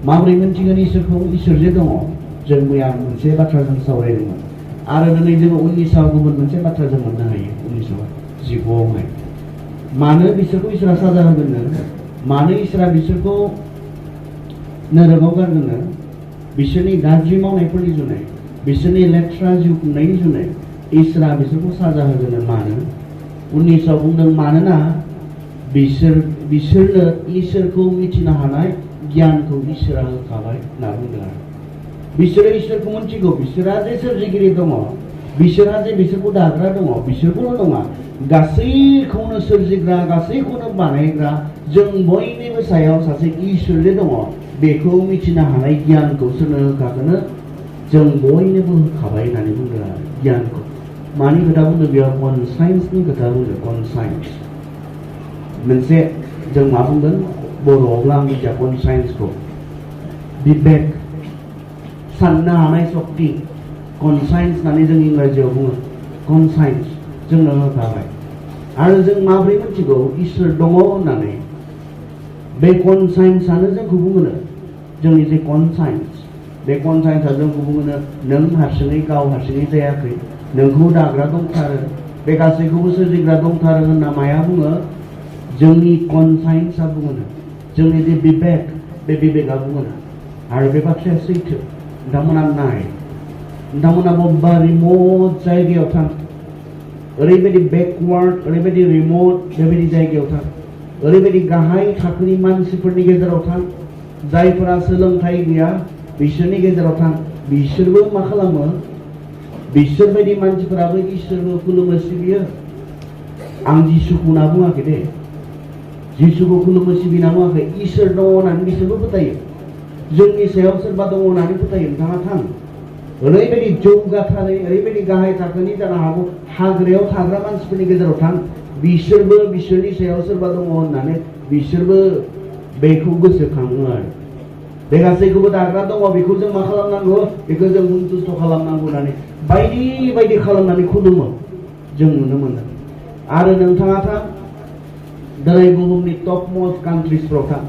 माबोरै मोनथिगोन इसोरखौ? इसोर जे दङ, जों मैया मोनसे बाथ्रा जों सावरायदोंमोन आरो दिनै जोङो 19आव गुबुन मोनसे बाथ्रा जों मोननो हायो। 19:19 मानो बिसोरखौ इसोरा साजा होगोननो? मानो इसोरा बिसोरखौ नरकाव गारगोननो? बिसोरनि गाज्रि मावनायफोरनि जुनै, बिसोरनि लेथ्रा जिउ खुंनायनि जुनै इसोरा बिसोरखौ साजा होगोननो। मानो? 19आव बुंदों मानोना बिसोरनो इसोरखौ मिथिनो हानाय गियानखौ इसोरा होखाबाय होनना बुंदों आरो। बिसोरो इसोरखौ मिथिगौ, बिसोरहा जे सोरजिगिरि दङ, बिसोरहा जे बिसोरखौ दाग्रा दङ, बिसोरखौल' नङा गासैखौनो सोरजिग्रा, गासैखौनो बानायग्रा जों बयनिबो सायाव सासे इसोर जे दङ बेखौ मिथिनो हानाय गियानखौ सोरनो होखागोन? जों बयनोबो होखाबाय होननानै बुंदों आरो। गियानखौ मानि खोथा बुंदों बेयाव? कनसाइन्सनि खोथा बुंदों। कनसाइन्स मोनसे जों मा बुंगोन बर'आवब्ला आं मिथिया कनसाइन्सखौ। बिबेक, साननो हानाय सक्ति, कनसाइन्स होननानै जों इंराजियाव बुङो। कनसाइन्स जोंनो होखाबाय। आरो जों माबोरै मिथिगौ इसोर दङ होननानै? बे कनसाइन्सआनो जोंखौ बुङो, जोंनि जे कनसाइन्स, बे कनसाइन्सआ जोंखौ बुङो नों हारसिङै गाव हारसिङै जायाखै, नोंखौ दाग्रा दंथारो, बे गासैखौबो सोरजिग्रा दंथारो होनना माया बुङो? जोंनि कनसाइन्सआ बुङो, जोंनि जे बिबेक, बे बिबेकआ बुङो। आरो बे बाथ्राया सैथो। नोंथांमोना नाय, नोंथांमोना बबेबा रिमट जायगायाव थां, ओरैबायदि बेकवार्ड, ओरैबायदि रिमट बेबायदि जायगायाव थां, ओरैबायदि गाहाय थाखोनि मानसिफोरनि गेजेराव थां, जायफोरा सोलोंथाइ गैया बिसोरनि गेजेराव थां, बिसोरबो मा खालामो? बिसोरबायदि मानसिफोराबो इसोरखौ खुलुमो, सिबियो। आं जिसुखौ होनना बुङाखै दे, जिसुखौ खुलुमो सिबिना बुङाखै। इसोर दङ होननानै बिसोरबो फोथायो, जोंनि सायाव सोरबा दङ होननानै फोथायो। नोंथाङा थां, ओरैबायदि जौगाथारै, ओरैबायदि गाहाय थाखोनि जानो हागौ हाग्रायाव थाग्रा मानसिफोरनि गेजेराव थां, बिसोरबो बिसोरनि सायाव सोरबा दङ होननानै बिसोरबो बेखौ गोसोखाङो आरो। बे गासैखौबो दाग्रा दङ, बेखौ जों मा खालामनांगौ? बेखौ जों सन्तुष्ट खालामनांगौ होननानै बायदि बायदि खालामनानै खुलुमो जों नुनो मोनो। आरो नोंथाङा थां, दिनै बुहुमनि टप मस्ट कान्ट्रिसफ्राव थां,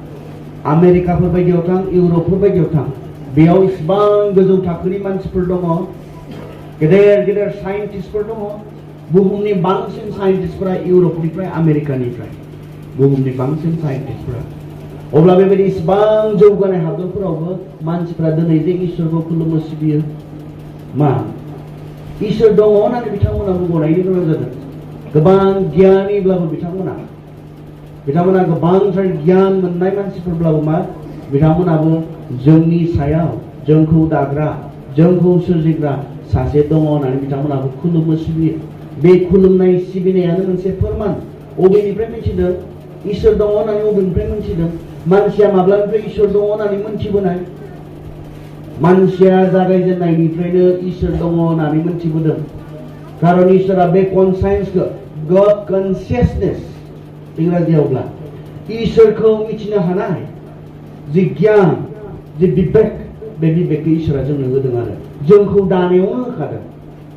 आमेरिकाफोर बायदियाव थां, इउरपफोर बायदियाव थां, बेयाव इसिबां गोजौ थाखोनि मानसिफोर दङ, गेदेर गेदेर साइन्टिस्टफोर दङ। बुहुमनि बांसिन साइन्टिस्टफोरा इउरपनिफ्राय, आमेरिकानिफ्राय, बुहुमनि बांसिन साइन्टिस्टफोरा। अब्ला बेबायदि इसिबां जौगानाय हादरफोरावबो मानसिफ्रा दिनै जे इसोरखौ खुलुमो सिबियो, मा इसोर दङ होननानै बिथांमोना गनायनो गोनां जादों। गोबां गियानिब्लाबो बिथांमोना गोबांथार गियान मोननाय मानसिफोरब्लाबो मा बिथांमोनाबो जोंनि सायाव, जोंखौ दाग्रा, जोंखौ सोरजिग्रा सासे दङ होननानै बिथांमोनाबो खुलुमो सिबियो। बे खुलुमनाय सिबिनायानो मोनसे फोरमान। अबेनिफ्राय मिथिदों इसोर दङ होननानै? अबेनिफ्राय मिथिदों? मानसिया माब्लानिफ्राय इसोर दङ होननानै मोनथिबोनाय? मानसिया जागायजेननायनिफ्रायनो इसोर दङ होननानै मोनथिबोदों। खारन इसोरा बे कनसाइन्सखौ, गड कनसियासनेस इंराजियावब्ला, इसोरखौ मिथिनो हानाय जि गियान, जि बिबेक, बे बिबेकखौ इसोरा जोंनो होदों आरो जोंखौ दानायावनो होखादों,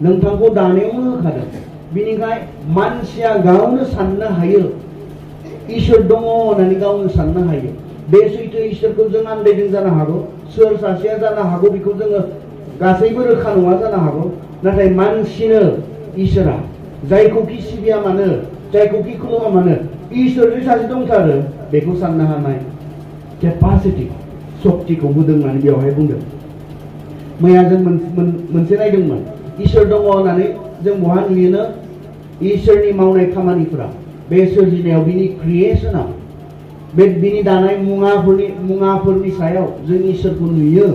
नोंथांखौ दानायावनो होखादों। बिनिखाय मानसिया गावनो साननो हायो, इसोर दङ होननानै गावनो साननो हायो। बे सैथो इसोरखौ जों आन्दायदों जानो हागौ, सोर सासेया जानो हागौ बेखौ जोङो गासैबो रोखा नङा जानो हागौ। नाथाय मानसिनो इसोरा जायखौखि सिबिया मानो, जायखौखि खुलुमा मानो, इसोर जे सासे दंथारो बेखौ साननो हानाय केपासिटि, सक्तिखौ होदों होननानै बेवहाय बुंदों। मैया जों मोनसे नायदोंमोन, इसोर दङ होननानै जों बहा नुयोनो? इसोरनि मावनाय खामानिफोरा, बे सोरजिनायाव, बिनि क्रिएसनाव, बे बिनि दानाय मुवाफोरनि सायाव जों इसोरखौ नुयो।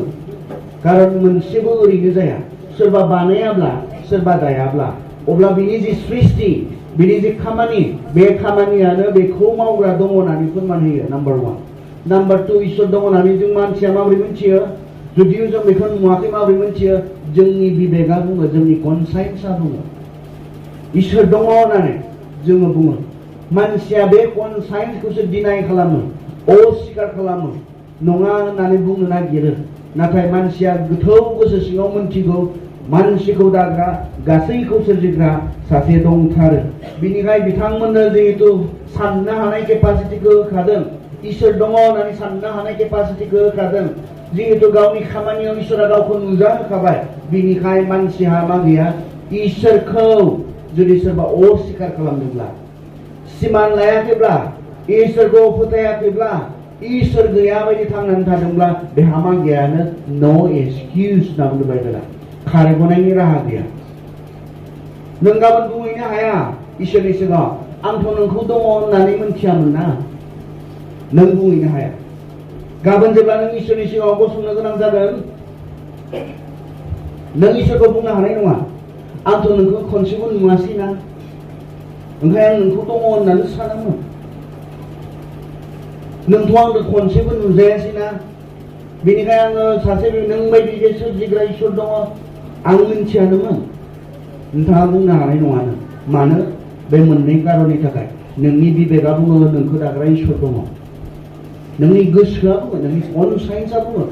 खारन मोनसेबो ओरैनो जाया। सोरबा बानायाब्ला, सोरबा दायाब्ला, अब्ला बिनि जि सृष्टि, बिनि जि खामानि, बे खामानियानो बेखौ मावग्रा दङ होननानै फोरमान होयो। नाम्बार 1। नाम्बार 2, इसोर दङ होननानै जों मानसिया माबोरै मिथियो? जुदियो जों बेखौ नुवाखै माबोरै मिथियो? जोंनि बिबेकआ बुङो, जोंनि कनसाइन्सआ बुङो इसोर दङ होननानै जोङो बुङो। मानसिया बे कनसाइन्सखौसो डिनाय खालामो, अस्वीकार खालामो, नङा होननानै बुंनो नागिरो। नाथाय मानसिया गोथौ गोसो सिङाव मोनथिगौ, मानसिखौ दाग्रा, गासैखौ सोरजिग्रा सासे दंथारो। बिनिखाय बिथांमोननो जिहेतु साननो हानाय केपासिटिखौ होखादों, इसोर दङ होननानै साननो हानाय केपासिटिखौ होखादों जिहेतु गावनि खामानियाव इसोरा गावखौ नुजाहोखाबाय बिनिखाय मानसिहा मा गैया इसोरखौ जुदि सोरबा अस्वीकार खालामदोंब्ला सिमान लायाखैब्ला इसोरखौ फोथायाखैब्ला इसोर गैया बायदि थांनानै थादोंब्ला बेहा मा गैयानो नो एक्सकिउज होनना बुंदों बाइबेला खारग'नायनि राहा गैया नों गाबोन बुंहैनो हाया इसोरनि सिगाङाव आंथ' नोंखौ दङ होननानै मोनथियामोन ना नों बुंहैनो हाया गाबोन जेब्ला नों इसोरनि सिगाङाव गसंनो गोनां जागोन नों इसोरखौ बुंनो हानाय नङा आंथ' नोंखौ खनसेबो नुवासै ना ओंखाय आं नोंखौ दङ होननानै सानोमोन नोंथ' आंखौ खनसेबो नुजायासै ना बेनिखाय आङो सासे नों बायदि जे सोरजिग्रा इसोर दङ आं मिन्थियानोमोन नोंथाङा बुंनो हानाय नङानो मानो बे मोननै कारननि थाखाय नोंनि बिबेका बुङो नोंखौ दाग्रा इसोर दङ नोंनि गोसोआ बुङो नोंनि कनसाइन्सआ बुङो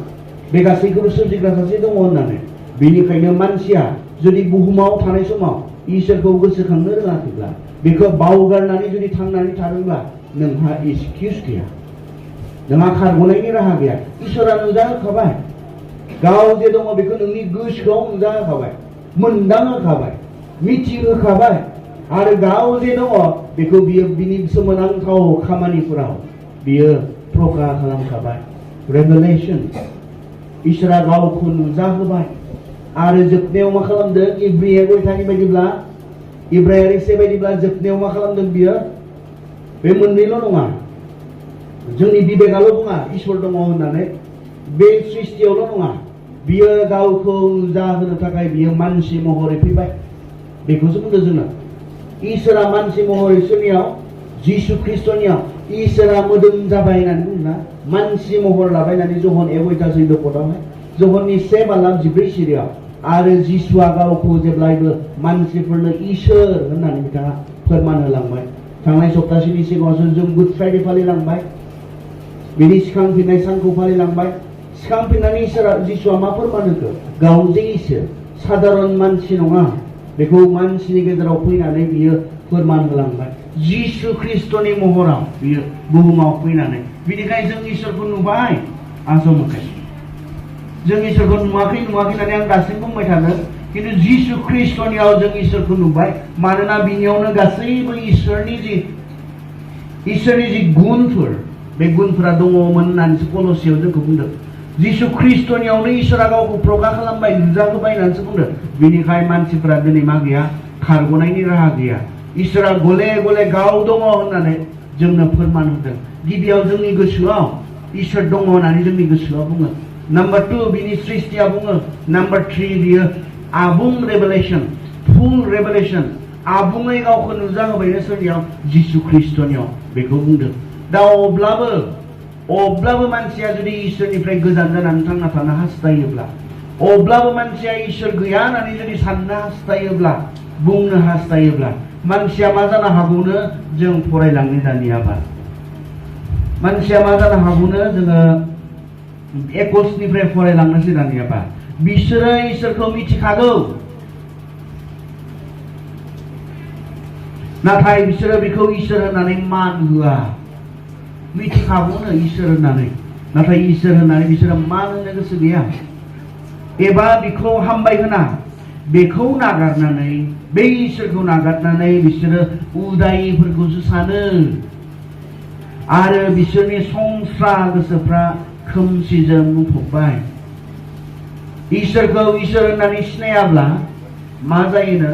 बे गासैखौबो सोरजिग्रा सासे दङ होननानै बेनिखायनो मानसिया जुदि बुहुमाव थानाय समाव इसोरखौ गोसोखांनो रोङाखैब्ला बेखौ बावगारनानै जुदि थांनानै थादोंब्ला नोंहा एक्सकिउज गैया नोंहा खारग'नायनि राहा गैया इसोरा नुजाहोखाबाय गाव जे दङ बेखौ नोंनि गोसोआव नुजाहोखाबाय मोनदांहोखाबाय मिथिहोखाबाय आरो गाव जे दङ बेखौ बियो बिनि सोमोनांथाव खामानिफोराव बियो प्रकाश खालामखाबाय रेभेलेशन इसोरा गावखौ नुजाहोबाय आरो जोबनायाव मा खालामदों इब्रायारि अयथानि बायदिब्ला इब्रायारि से बायदिब्ला जोबनायाव मा खालामदों बियो बे मोननैल' नङा जोंनि बिबेकाल' बुङा इसोर दङ होननानै बे सृष्टियावल' नङा बियो गावखौ नुजाहोनो थाखाय बियो मानसि महरै फैबाय बेखौसो बुंदों जोङो इसोरा मानसि महरै सोरनियाव जिसु ख्रिस्टनियाव इसोरा मोदोम जाबाय होननानै बुङोना मानसि महर लाबाय होननानै जहन 1:14 पदावहाय जहननि 1:14 सिरियाव आरो जिसुआ गावखौ जेब्लायबो मानसिफोरनो इसोर होननानै बिथाङा फोरमान होलांबाय थांनाय सप्तासेनि सिगाङावसो जों गुड फ्राइडे फालिलांबाय बिनि सिखांफिननाय सानखौ फालिलांबाय सिखांफिननानै इसोरा जिसुआ मा फोरमान होखो गाव जे इसोर साधारन मानसि नङा बेखौ मानसिनि गेजेराव फैनानै बियो फोरमान होलांबाय जिसु ख्रिस्टनि महराव बियो बुहुमाव फैनानै बिनिखायनो जों इसोरखौ नुबाय आसमखाय जों इसोरखौ नुवाखै होननानै आं दासिम बुंबाय थादों खिन्थु जिसु ख्रिस्टनियाव जों इसोरखौ नुबाय मानोना बिनियावनो गासैबो इसोरनि जि गुनफोर बे गुनफोरा दङमोन होननानैसो कलसियाव जोंखौ बुंदों जिसु ख्रिस्टनियावनो इसोरा गावखौ प्रकाश खालामबाय नुजाहोबाय होननानैसो बुंदों बिनिखाय मानसिफोरा दिनै मा गैया खारग'नायनि राहा गैया इसोरा गले गले गाव दङ होननानै जोंनो फोरमान होदों गिबियाव जोंनि गोसोआव इसोर दङ होननानै जोंनि गोसोआव बुङो नाम्बार 2 बिनि सृष्टिया बुङो नाम्बार 3 बियो आबुं रेभेलेशन फुल रेभेलेशन आबुङै गावखौ नुजाहोबायनो सोरनियाव जिसु ख्रिस्टनियाव बेखौ बुंदों दा अब्लाबो मानसिया जुदि इसोरनिफ्राय गोजान जानानै थांना थानो हास्थायोब्ला अब्लाबो मानसिया इसोर गैया होननानै जुदि साननो हास्थायोब्ला बुंनो हास्थायोब्ला मानसिया मा जानो हागौनो जों फरायलांनो दानियाबा मानसिया मा जानो हागौनो जोङो 21निफ्राय फरायलांनोसै दानियाबा बिसोरो इसोरखौ मिथिखागौ नाथाय बिसोरो बेखौ इसोर होननानै मान होआ मिथिखागौनो इसोर होननानै नाथाय इसोर होननानै बिसोरो मान होनो गोसो गैया एबा बेखौ हामबाय होना बेखौ नागारनानै बे इसोरखौ नागारनानै बिसोरो उदायिफोरखौसो सानो आरो बिसोरनि संस्रा गोसोफ्रा खोमसिजों बुंफबबाय इसोरखौ इसोर होननानै सिनायाब्ला मा जायोनो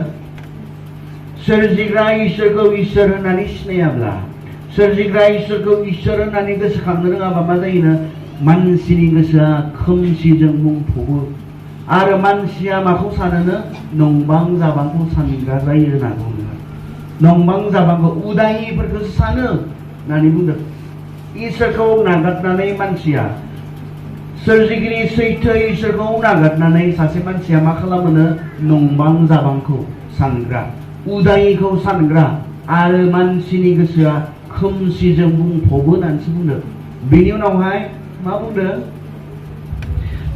सोरजिग्रा इसोरखौ इसोर होननानै सिनायाब्ला सोरजिग्रा इसोरखौ इसोर होननानै गोसोखांनो रोङाबा मा जायोनो मानसिनि गोसोआ खोमसिजों बुंफबो आरो मानसिया माखौ सानोनो नंबां जाबांखौ सानग्रा जायो होनना बुङो नंबां जाबांखौ उदायिफोरखौसो सानो होननानै बुंदों इसोरखौ नागारनानै मानसिया सोरजिगिरि सैथो इसोरखौ नागारनानै सासे मानसिया मा खालामोनो नंबां जाबांखौ सानग्रा उदायिखौ सानग्रा आरो मानसिनि गोसोआ खोमसिजों बुंफबो होननानैसो बुंदों बेनि उनावहाय मा बुंदों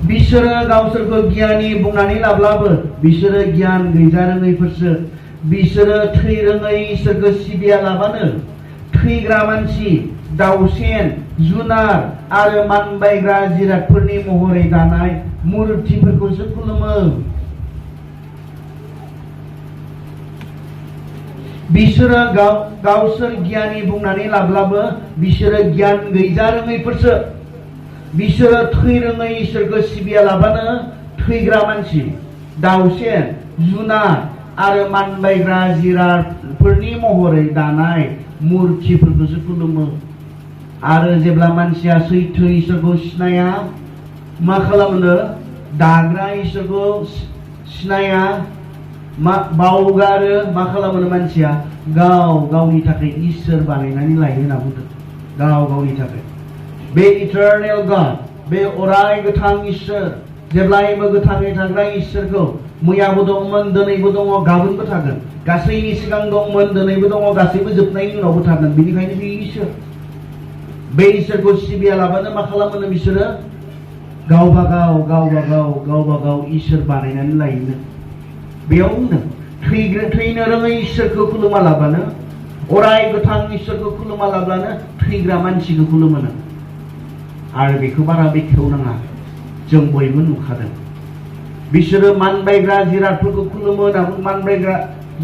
बिसोरो गावसोरखौ गियानि बुंनानै लाब्लाबो बिसोरो गियान गैजारोङैफोरसो बिसोरो थैरोङै इसोरखौ सिबिया लाबानो थैग्रा मानसि दाउसेन जुनार आरो मानबायग्रा जिरादफोरनि महरै दानाय मुर्तिफोरखौसो खुलुमो। बिसोरो गावसोर गियानि बुंनानै लाब्लाबो बिसोरो गियान गैजारोङैफोरसो। बिसोरो थैरोङै इसोरखौ सिबियालाबानो थैग्रा मानसि। दाउसेन जुनार आरो मानबायग्रा जिरादफोरनि महरै दानाय मुर्तिफोरखौसो खुलुमो। आरो जेब्ला मानसिया सैथो इसोरखौ सिनाया मा खालामनो? दाग्रा इसोरखौ सिनाया बावगारो। मा खालामनो मानसिया? गावनि थाखाय इसोर बानायनानै लायो होनना बुंदों। गावनि थाखाय बे इटारनेल गड, बे अराय गोथां इसोर, जेब्लायबो गोथाङै थाग्रा इसोरखौ मैयाबो दंमोन, दिनैबो दङ, गाबोनबो थागोन। गासैनि सिगां दंमोन, दिनैबो दङ, गासैबो जोबनायनि उनावबो थागोन। बेनिखायनो बे इसोर। बे इसोरखौ सिबियालाबानो मा खालामो बिसोरो? गावबागाव इसोर बानायनानै लायोनो। बेयाव बुंदों थैनो रोङै इसोरखौ खुलुमालाबानो, अराय गोथां इसोरखौ खुलुमालाबानो थैग्रा मानसिखौ खुलुमो। आरो बेखौ बारा बेखेवनाङा, जों बयबो नुखादों। बिसोरो मानबायग्रा जिरादफोरखौ खुलुमो होनना बुंदों। मानबायग्रा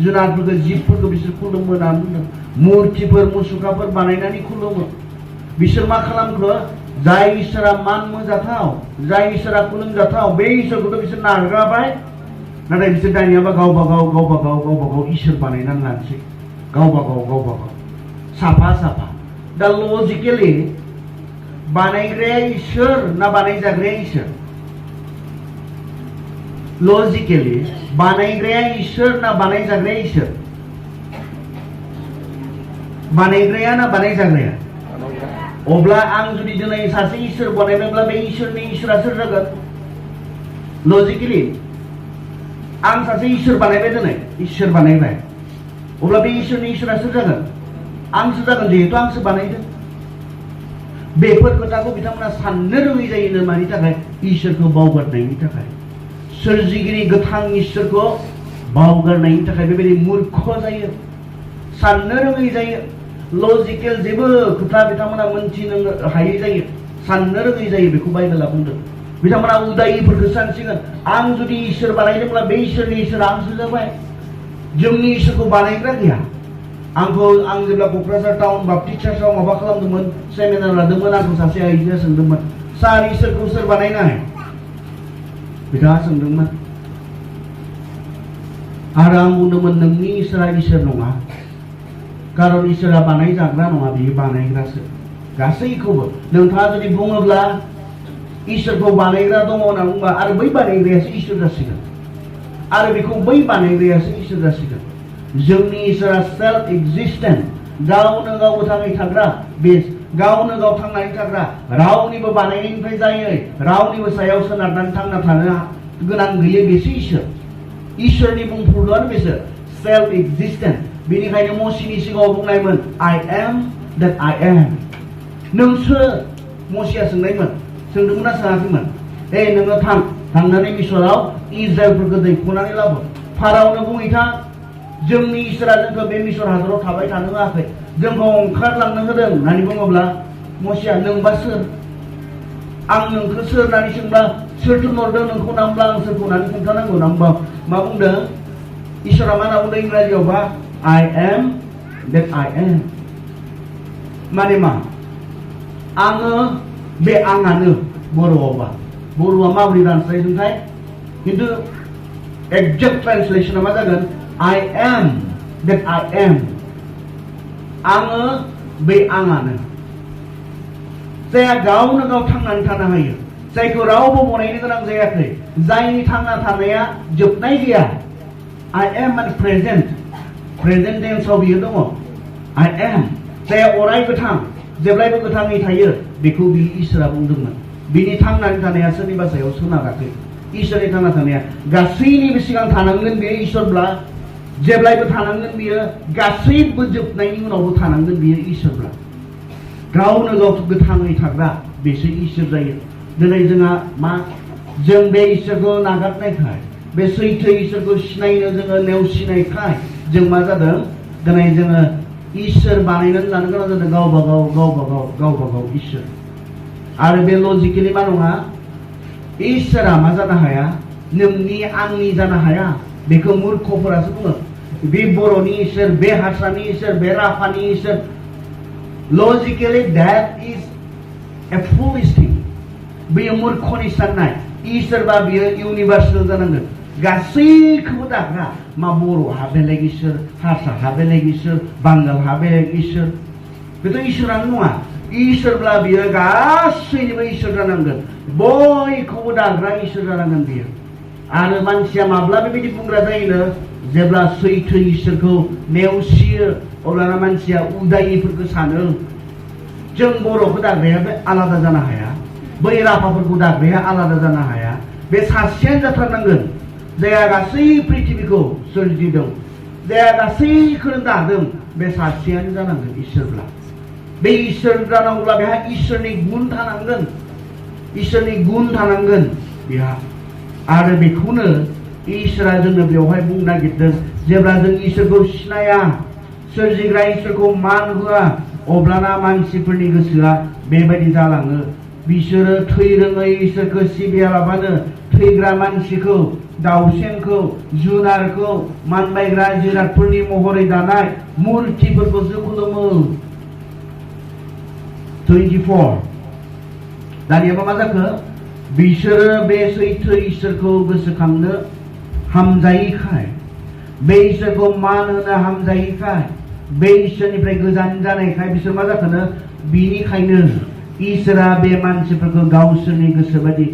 जुनारफोरखौ, जिबफोरखौ बिसोर खुलुमो होनना बुंदों। मुर्तिफोर, मुसुखाफोर बानायनानै खुलुमो। बिसोर मा खालामखो? जाय इसोरा मान मोजाथाव, जाय इसोरा खुलुमजाथाव, बे इसोरखौथ' बिसोर नागारबाय। नाथाय बिसोर दानियाबा गावबागाव इसोर बानायनानै लानोसै। गावबागाव साफा। दा लजिकेलि बानायग्राया इसोर ना बानायजाग्राया इसोर? लजिकेलि बानायग्राया इसोर ना बानायजाग्राया इसोर? बानायग्राया ना बानायजाग्राया? अब्ला आं जुदि दिनै सासे इसोर बानायबायब्ला बे इसोरनि इसोरा सोर जागोन? लजिकेलि आं सासे इसोर बानायबाय, दिनै इसोर बानायबाय, अब्ला बे इसोरनि इसोरा सोर जागोन? आंसो जागोन, जिहेतु आंसो बानायदों। बेफोर खोथाखौ बिथांमोना साननो रोङै जायोनो। मानि थाखाय? इसोरखौ बावगारनायनि थाखाय। सोरजिगिरि गोथां इसोरखौ बावगारनायनि थाखाय बेबायदि मूर्ख जायो, साननो रोङै जायो। लजिकेल जेबो खोथा बिथांमोना मोनथिनो हायै जायो, साननो रोङै जायो। बेखौ बाइबेला बुंदों। बिथांमोना उदायिफोरखौ सानसिगोन, आं जुदि इसोर बानायदोंब्ला बे इसोरनि इसोरा आंसो जाबाय। जोंनि इसोरखौ बानायग्रा गैया। आं जेब्ला क'क्राझार टाउन बाप्टिस्ट चार्चआव माबा खालामदोंमोन, सेमिनार लादोंमोन, आंखौ सासे आइजोआ सोंदोंमोन, सार इसोरखौ सोर बानायनाय? बिथाङा सोंदोंमोन। आरो आं बुंदोंमोन, नोंनि इसोरा इसोर नङा। कारन इसोरा बानायजाग्रा नङा, बियो बानायग्रासो। गासैखौबो नोंथाङा जुदि बुङोब्ला इसोरखौ बानायग्रा दङ होनना बुंबा, आरो बै बानायग्रायासो इसोर जासिगोन। आरो बेखौ बै बानायग्रायासो इसोर जासिगोन। जोंनि इसोरा सेल्फ एक्जिस्टेन्ट, गावनो गाव गोथाङै थाग्रा, बे गावनो गाव थांनानै थाग्रा, रावनिबो बानायनायनिफ्राय जायै, रावनिबो सायाव सोनारनानै थांना थानो गोनां गैयै, बेसो इसोर। इसोरनि बुंफुरलुआनो बेसो, सेल्फ एक्जिस्टेन्ट। बेनिखायनो मसीनि सिगाङाव बुंनायमोन, I am that I am. नोंसो, मसीया सोंदोंमोन ना सोङाखैमोन? नोङो थांनानै मिसराव इजराइलफोरखौ दैख'नानै लाबो। फारावनो बुंहैथां, जोंनि इसोरा जोंखौ बे मिसर हादराव थाबाय थानो होआखै, जोंखौ ओंखारलांनो होदों होननानै बुङोब्ला मसीया नोंबा सोर? आं नोंखौ सोर होननानै सोंब्ला, सोर थिनहरदों नोंखौ नांब्ला आं सोरखौ होननानै खोन्थानांगौ नांबा मा बुंदों? इसोरा मा होनना बुंदों इंराजियावबा? I am that I am. माने मा? आङो बे आंआनो। बर'आवबा, बर'आ माबोरै ट्रान्सलेटथाय? खिन्थु एक्जेक्ट ट्रान्सलेसना मा जागोन? I am that I am. आङो बे आंआनो। जायहा गावनो गाव थांनानै थानो हायो, जायखौ रावबो बनायनो गोनां जायाखै, जायनि थांना थानाया जोबनाय गैया। I am माने प्रेजेन्ट टेन्सआव बियो दङ। I am, जायहा अराय गोथां, जेब्लायबो गोथाङै थायो, बेखौ बि इसोरा बुंदोंमोन। बिनि थांनानै थानाया सोरनिबा सायाव सोनाराखै। इसोरनि थांना थानाया गासैनिबो सिगां थानांगोन बियो इसोरब्ला, जेब्लायबो थानांगोन बियो, गासैबो जोबनायनि उनावबो थानांगोन बियो इसोरब्ला। गावनो गाव गोथाङै थाग्रा, बेसो इसोर जायो। दिनै जोंहा मा? जों बे इसोरखौ नागारनायखाय, बे सैथो इसोरखौ सिनायनो जोङो नेवसिनायखाय जों मा जादों? दिनै जोङो इसोर बानायनानै लानो गोनां जादों गावबा गाव इसोर आरो बे लजिकेलि मा नङा इसोरा मा जानो हाया नोंनि आंनि जानो हाया बेखौ मूर्खफोरासो बुङो बे बर'नि इसोर बे हारसानि इसोर बे राभानि इसोर लजिकेलि दैट इज ए फुलिश थिं बेयो मूर्खनि साननाय इसोरबा बियो इउनिभार्सेल जानांगोन गासैखौबो दाग्रा मा बर'हा बेलेग इसोर हारसाहा बेलेग इसोर बांगालहा बेलेग इसोर बेथ' इसोरानो नङा इसोरब्ला बियो गासैनिबो इसोर जानांगोन बयखौबो दाग्रा इसोर जानांगोन बियो आरो मानसिया माब्ला बेबायदि बुंग्रा जायोनो जेब्ला सैथो इसोरखौ नेवसियो अब्लाना मानसिया उदायिफोरखौ सानो जों बर'खौ दाग्राया बे आलादा जानो हाया बै राभाफोरखौ दाग्राया आलादा जानो हाया बे सासेयानो जाथारनांगोन जायहा गासै पृथिबीखौ सोरजिदों जायहा गासैखौनो दादों बे सासेयानो जानांगोन इसोरब्ला बे इसोर जानांगौब्ला बेहा इसोरनि गुण थानांगोन बेहा आरो बेखौनो इसोरा जोंनो बेवहाय बुंनो नागिरदों जेब्ला जों इसोरखौ सिनाया सोरजिग्रा इसोरखौ मान होआ अब्लाना मानसिफोरनि गोसोआ बेबायदि जालाङो बिसोरो थैरोङै इसोरखौ सिबियालाबानो थैग्रा मानसिखौ दाउसेनखौ जुनारखौ मानबायग्रा जिरादफोरनि महरै दानाय मुर्तिफोरखौसो खुलुमो 24 दानियाबा मा जाखो बिसोरो बे सैथो इसोरखौ गोसोखांनो हामजायैखाय बे इसोरखौ मान होनो हामजायैखाय बे इसोरनिफ्राय गोजान जानायखाय बिसोर मा जाखोनो बिनिखायनो इसोरा बे मानसिफोरखौ गावसोरनि गोसोबायदि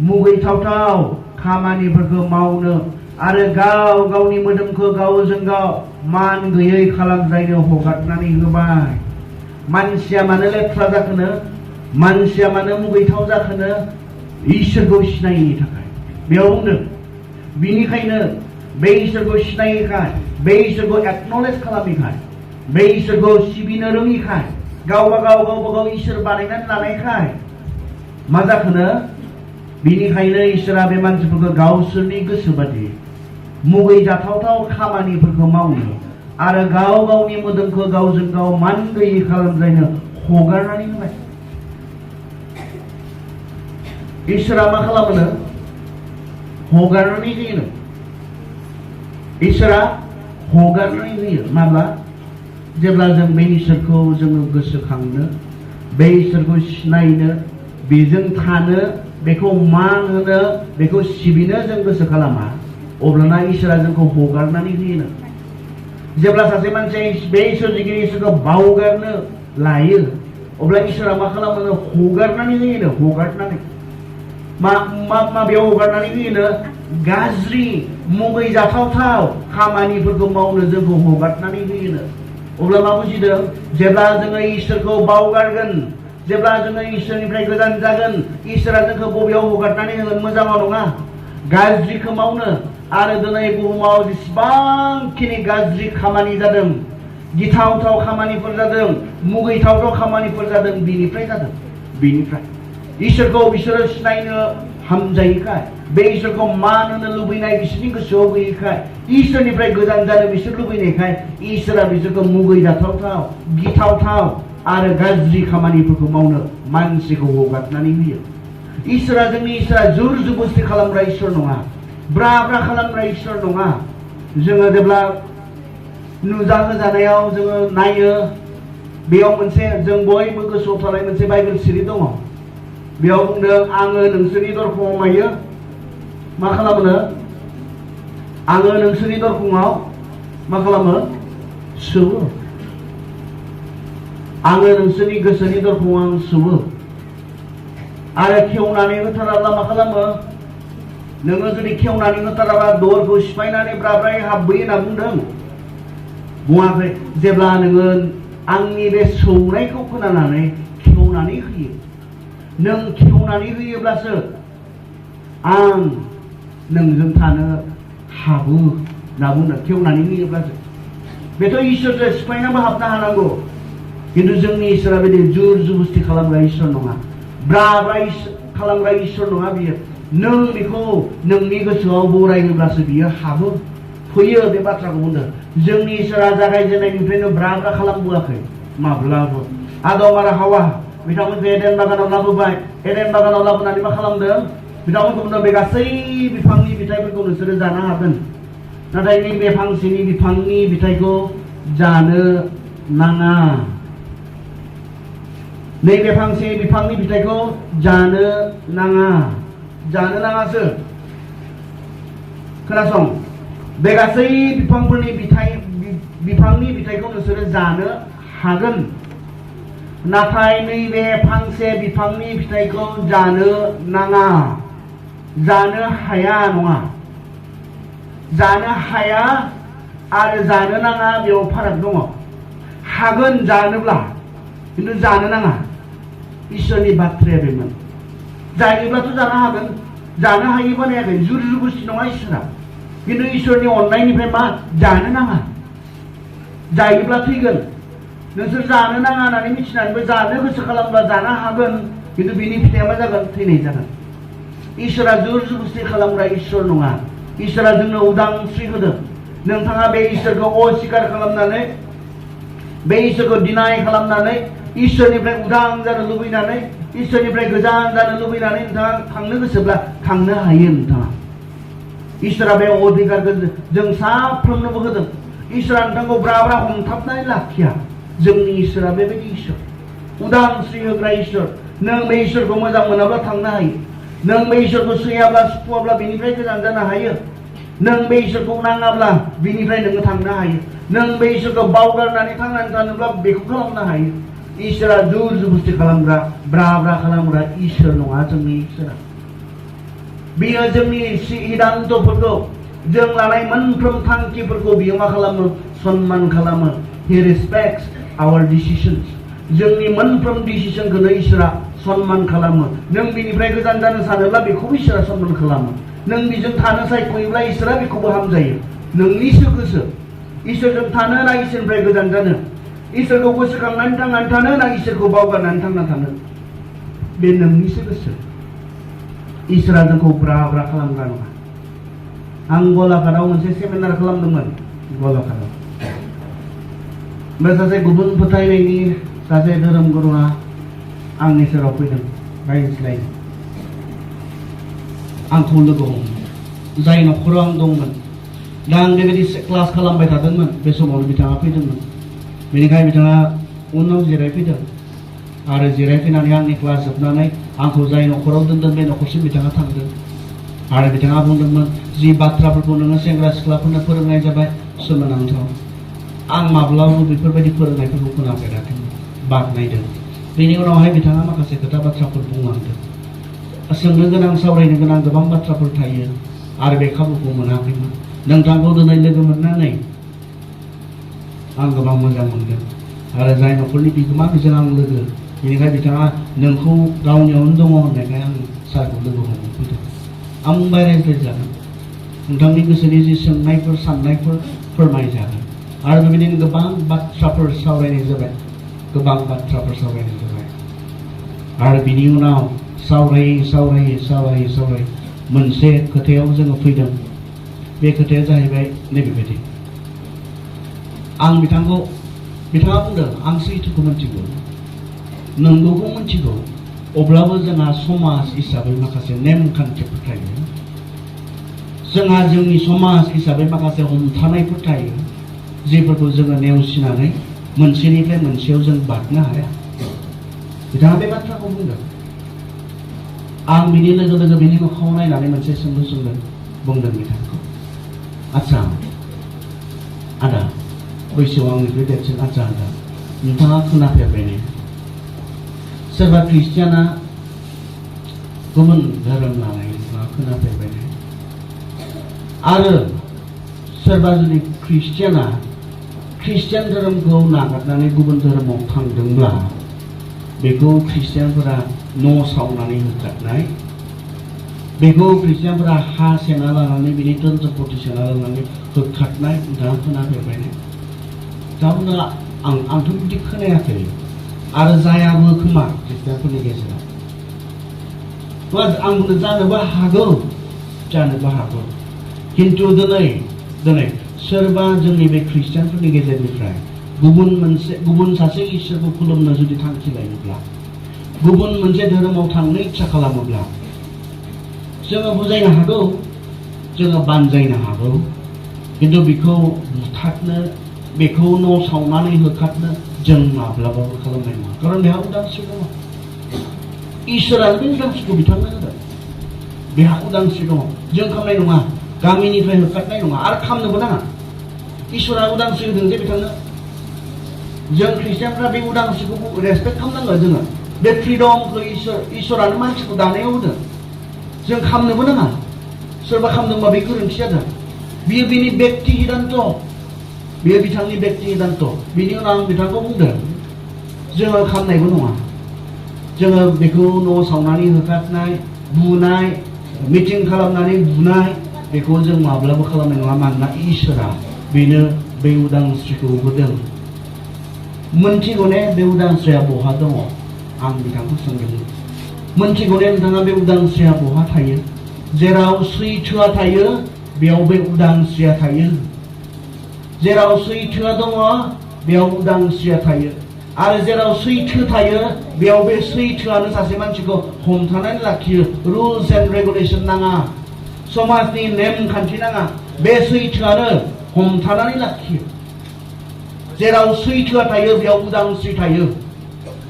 मुगैथावथाव खामानिफोरखौ मावनो आरो गाव गावनि मोदोमखौ गावजों गाव मान गैयै खालामजायनो हगारनानै होबाय मानसिया मानो लेथ्रा जाखोनो मानसिया मानो मुगैथाव जाखोनो इसोरखौ सिनायैनि थाखाय बेयाव बुंदों बिनिखायनो बे इसोरखौ सिनायैखाय बे इसोरखौ एक्नलेज खालामैखाय बे इसोरखौ सिबिनो रोङैखाय गावबा गाव इसोर बानायनानै लानायखाय मा जाखोनो बिनिखायनो इसोरा बे मानसिफोरखौ गावसोरनि गोसो बादि मुगैजाथावथाव खामानिफोरखौ मावनो आरो गाव गावनि मोदोमखौ गावजों गाव मान गैयै खालामजायनो हगारनानै होबाय इसोरा मा खालामोनो हगारनानै होयोनो इसोरा हगारनानै होयो माब्ला जेब्ला जों बे इसोरखौ जोङो गोसोखांनो बे इसोरखौ सिनायनो बेजों थानो बेखौ मान होनो बेखौ सिबिनो जों गोसो खालामा अब्लाना इसोरा जोंखौ हगारनानै होयोनो जेब्ला सासे मानसिया बे सोरजिगिरि इसोरखौ बावगारनो लायो अब्ला इसोरा मा खालामो हगारनानै होयोनो हगारनानै माबेयाव हगारनानै होयोनो गाज्रि मुगैजाथावथाव खामानिफोरखौ मावनो जोंखौ हगारनानै होयोनो अब्ला मा बुजिदों जेब्ला जोङो इसोरखौ बावगारगोन जेब्ला जोङो इसोरनिफ्राय गोजान जागोन इसोरा जोंखौ बबेयाव हगारनानै होगोन मोजाङाव नङा गाज्रिखौ मावनो आरो दिनै बुहुमाव जेसेबांखिनि गाज्रि खामानि जादों गिथावथाव खामानिफोर जादों मुगैथावथाव खामानिफोर जादों बिनिफ्राय जादों बिनिफ्राय इसोरखौ बिसोरो सिनायनो हामजायैखाय बे इसोरखौ मान होनो लुबैनाय बिसोरनि गोसोआव गैयैखाय इसोरनिफ्राय गोजान जानो बिसोर लुबैनायखाय इसोरा बिसोरखौ मुगैजाथावथाव गिथावथाव आरो गाज्रि खामानिफोरखौ मावनो मानसिखौ हगारनानै होयो इसोरा जोंनि इसोरा जुर जुबस्ति खालामग्रा इसोर नङा ब्रा ब्रा खालामग्रा इसोर नङा जोङो जेब्ला नुजाहोजानायाव जोङो नायो बेयाव मोनसे जों बयबो गोसोआव थानाय मोनसे बाइबेल सिरि दङ बेयाव बुंदों आङो नोंसोरनि दरखङाव मायो मा खालामो आङो नोंसोरनि दरखङाव मा खालामो सोवो आङो नोंसोरनि गोसोनि दरखङाव आं सोवो आरो खेवनानै होथाराब्ला मा खालामो नोङो जुदि खेवनानै होथाराबा दरखौ सिफायनानै ब्राब्रायै हाबबोयो होनना बुंदों बुङाखै जेब्ला नोङो आंनि बे सौनायखौ खोनानानै खेवनानै होयो नों खेवनानै होयोब्लासो आं नोंजों थानो हाबो होनना बुंदों खेवनानै होयोब्लासो बेथ' इसोरजों सिफायनाबो हाबनो हानांगौ खिन्थु जोंनि इसोरा बिदि जुर जुबस्ति खालामग्रा इसोर नङा ब्रा ब्रा खालामग्रा इसोर नङा बियो नों बेखौ नोंनि गोसोआव बरायोब्लासो बियो फैयो बे बाथ्राखौ बुंदों जोंनि इसोरा जागायजेननायनिफ्रायनो ब्रा ब्रा खालामबोआखै माब्लाबो आदम आरो हावा बिथांमोनखौ एडेन बागानाव लाबोबाय एडेन बागानाव लाबोनानै मा खालामदों बिथांमोनखौ बुंदों बे गासै बिफांनि फिथाइफोरखौ नोंसोरो जानो हागोन नाथाय नैबे फांसेनि बिफांनि फिथाइखौ जानो नाङा नैबे फांसे बिफांनि फिथाइखौ जानो नाङासो खोनासं बे गासै बिफांफोरनि बिफांनि फिथाइखौ नोंसोरो जानो हागोन नाथाय नैबे फांसे बिफांनि फिथाइखौ जानो नाङा जानो हाया नङा जानो हाया आरो जानो नाङा बेयाव फाराग दङ हागोन जानोब्ला खिन्थु जानो नाङा इसोरनि बाथ्राया बेमोन जायोब्लाथ' जानो हागोन जानो हायै बानायाखै जुर जुबुस्थि नङा इसोरा खिन्थु इसोरनि अननायनिफ्राय मा जानो नाङा जायोब्ला थैगोन नोंसोर जानो नाङा होननानै मिथिनानैबो जानो गोसो खालामब्ला जानो हागोन खिन्थु बिनि फिथाइया मा जागोन थैनाय जागोन इसोरा जुर जुबुस्थि खालामग्रा इसोर नङा इसोरा जोंनो उदांस्रि होदों नोंथाङा बे इसोरखौ अस्वीकार खालामनानै बे इसोरखौ डिनाय खालामनानै इसोरनिफ्राय उदां जानो लुबैनानै इसोरनिफ्राय गोजान जानो लुबैनानै नोंथाङा थांनो गोसोब्ला थांनो हायो नोंथाङा इसोरा बे अधिकारखौ जों साफ्रोमनोबो होदों इसोरा नोंथांखौ ब्रा ब्रा हमथाबनानै लाखिया जोंनि इसोरा बेबायदि इसोर उदांस्रि होग्रा इसोर नों बे इसोरखौ मोजां मोनाब्ला थांनो हायो नों बे इसोरखौ सैयाब्ला सुखुवाब्ला बेनिफ्राय गोजान जानो हायो नों बे इसोरखौ नाङाब्ला बेनिफ्राय नोङो थांनो हायो नों बे इसोरखौ बावगारनानै थांनानै थानोब्ला बेखौ खालामनो हायो इसोरा जुर जुबुस्थि खालामग्रा ब्रा ब्रा खालामग्रा इसोर नङा जोंनि इसोरा बियो जोंनि सिद्धान्तफोरखौ जों लानाय मोनफ्रोम थांखिफोरखौ बियो मा खालामो सन्मान खालामो he respects our decisions जोंनि मोनफ्रोम डिसिसनखौनो इसोरा सन्मान खालामो नों बिनिफ्राय गोजान जानो सानोब्ला बेखौबो इसोरा सन्मान खालामो नों बिजों थानो सायख'योब्ला इसोरा बेखौबो हामजायो नोंनिसो गोसो इसोरजों थानो ना इसोरनिफ्राय गोजान जानो इसोरखौ गोसोखांनानै थांनानै थानो ना इसोरखौ बावगारनानै थांना थानो बे नोंनिसो गोसो इसोरा जोंखौ ब्रा ब्रा खालामग्रा नङा आं गलाघाटआव मोनसे सेमिनार खालामदोंमोन गलाघाटआव ओमफ्राय सासे गुबुन फोथायनायनि सासे धोरोम गुरुआ आंनि सेराव फैदों रायज्लायनो आंखौ लोगो हमो जाय न'खराव आं दंमोन दा आं बेबायदि क्लास खालामबाय थादोंमोन बे समावनो बिथाङा फैदोंमोन बेनिखायनो बिथाङा उनाव जिरायफैदों आरो जिरायफैनानै आंनि क्लास जोबनानै आंखौ जाय न'खराव दोनदों बे न'खरसिम बिथाङा थांदों आरो बिथाङा बुंदोंमोन जि बाथ्राफोरखौ नोङो सेंग्रा सिख्लाफोरनो फोरोंनाय जाबाय सोमोनांथाव आं माब्लाबो बेफोरबायदि फोरोंनायफोरखौ खोनाफेराखैमोन बाख्नायदों बेनि उनावहाय बिथाङा माखासे खोथा बाथ्राफोर बुंलांदों सोंनो गोनां सावरायनो गोनां गोबां बाथ्राफोर थायो आरो बे खाबुखौ मोनाखैमोन नोंथांखौ दिनै लोगो मोननानै आं गोबां मोजां मोनदों आरो जाय न'खरनि बिगोमा बेजों आं लोगो बेनिखायनो बिथाङा नोंखौ गावनियावनो दङ होननायखाय आं सारखौ लोगो हमनो फैदों आं बुंबाय रायज्लायजागोन नोंथांनि गोसोनि जि सोंनायफोर साननायफोर फोरमायजागोन आरो बेबायदिनो गोबां बाथ्राफोर सावरायनाय जाबाय आरो बिनि उनाव सावरायै मोनसे खोथायाव जोङो फैदों बे खोथाया जाहैबाय नैबेबायदि बिथाङा बुंदों आं सैथोखौ मिथिगौ नंगौखौ मिथिगौ अब्लाबो जोंहा समाज हिसाबै माखासे नेमखान्थिफोर थायो जोंहा जोंनि समाज हिसाबै माखासे हमथानायफोर थायो जेफोरखौ जोङो नेवसिनानै मोनसेनिफ्राय मोनसेयाव जों बारनो हाया बिथाङा बे बाथ्राखौ बुंदों आं बिनि लोगो लोगो बिनि मोखाङाव नायनानै मोनसे सोंलु बुंदों बिथांखौ आदसा आदा बैसोआव आंनिफ्राय देरसिन आदसा आदा नोंथाङा खोनाफेरबाय ने सोरबा ख्रिस्टियाना गुबुन धोरोम लानाय नोंथाङा खोनाफेरबाय ने आरो सोरबा जुदि ख्रिस्टियान धोरोमखौ नागारनानै गुबुन धोरोमाव थांदोंब्ला बेखौ ख्रिस्टियानफोरा न' सावनानै होखारनाय बेखौ ख्रिस्टियानफोरा हा सेना लानानै बिनि धोन सम्पति सेना लानानै होखारनाय नोंथाङा खोनाफेरबाय ने दा बुंदों आंथ' बिदि खोनायाखै आरो जायाबो खोमा ख्रिस्टियानफोरनि गेजेराव आं बुंदों जानोबो हागौ खिन्थु दिनै दिनै सोरबा जोंनि बे ख्रिस्टियानफोरनि गेजेरनिफ्राय गुबुन सासे इसोरखौ खुलुमनो जुदि थांखि लायोब्ला गुबुन मोनसे धोरोमाव थांनो इच्छा खालामोब्ला जोङो बुजायनो हागौ जोङो बानजायनो हागौ किन्तु बेखौ बुथारनो बेखौ न' सावनानै होखारनो जों माब्लाबाबो खालामनाय नङा खारन बेहा उदांस्रि दङ इसोरानो बे उदांस्रिखौ बिथांनो होदों बेहा उदांस्रि दङ जों खालामनाय नङा गामिनिफ्राय होखारनाय नङा आरो खालामनोबो नाङा इसोरा उदांस्रि होदों जे बिथांनो जों ख्रिस्टियानफ्रा बे उदांस्रिखौ रेसपेक्ट खालामनांगौ जोङो बे फ्रिडमखौ इसोरानो मानसिखौ दानायाव होदों जों खालामनोबो नाङा सोरबा खालामदोंबा बे गोरोन्थि जादों बियो बिनि बेक्ति हिदान्त बियो बिथांनि बेक्ति हिदान्त बिनि उनाव आं बिथांखौ बुंदों जोङो खालामनायबो नङा जोङो बेखौ न' सावनानै होखारनाय बुनाय मिटिं खालामनानै बुनाय बेखौ जों माब्लाबा खालामनाय नङा मानोना इसोरा बेनो बे उदांस्रिखौ होदों मोनथिगौ ने बे उदांस्रिया बहा दङ आं बिथांखौ सोंदोंमोन मोनथिगौ ने नोंथाङा बे उदांस्रिया बहा थायो जेराव सैथोआ थायो बेयाव बे उदांस्रिया थायो जेराव सैथोआ दङ बेयाव उदांस्रिया थायो आरो जेराव सैथो थायो बेयाव बे सैथोआनो सासे मानसिखौ हमथानानै लाखियो रुल्स एन्ड रेगुलेसन नाङा समाजनि नेमखान्थि नाङा बे सैथोआनो हमथानानै लाखियो जेराव सैथोआ थायो बेयाव उदांस्रि थायो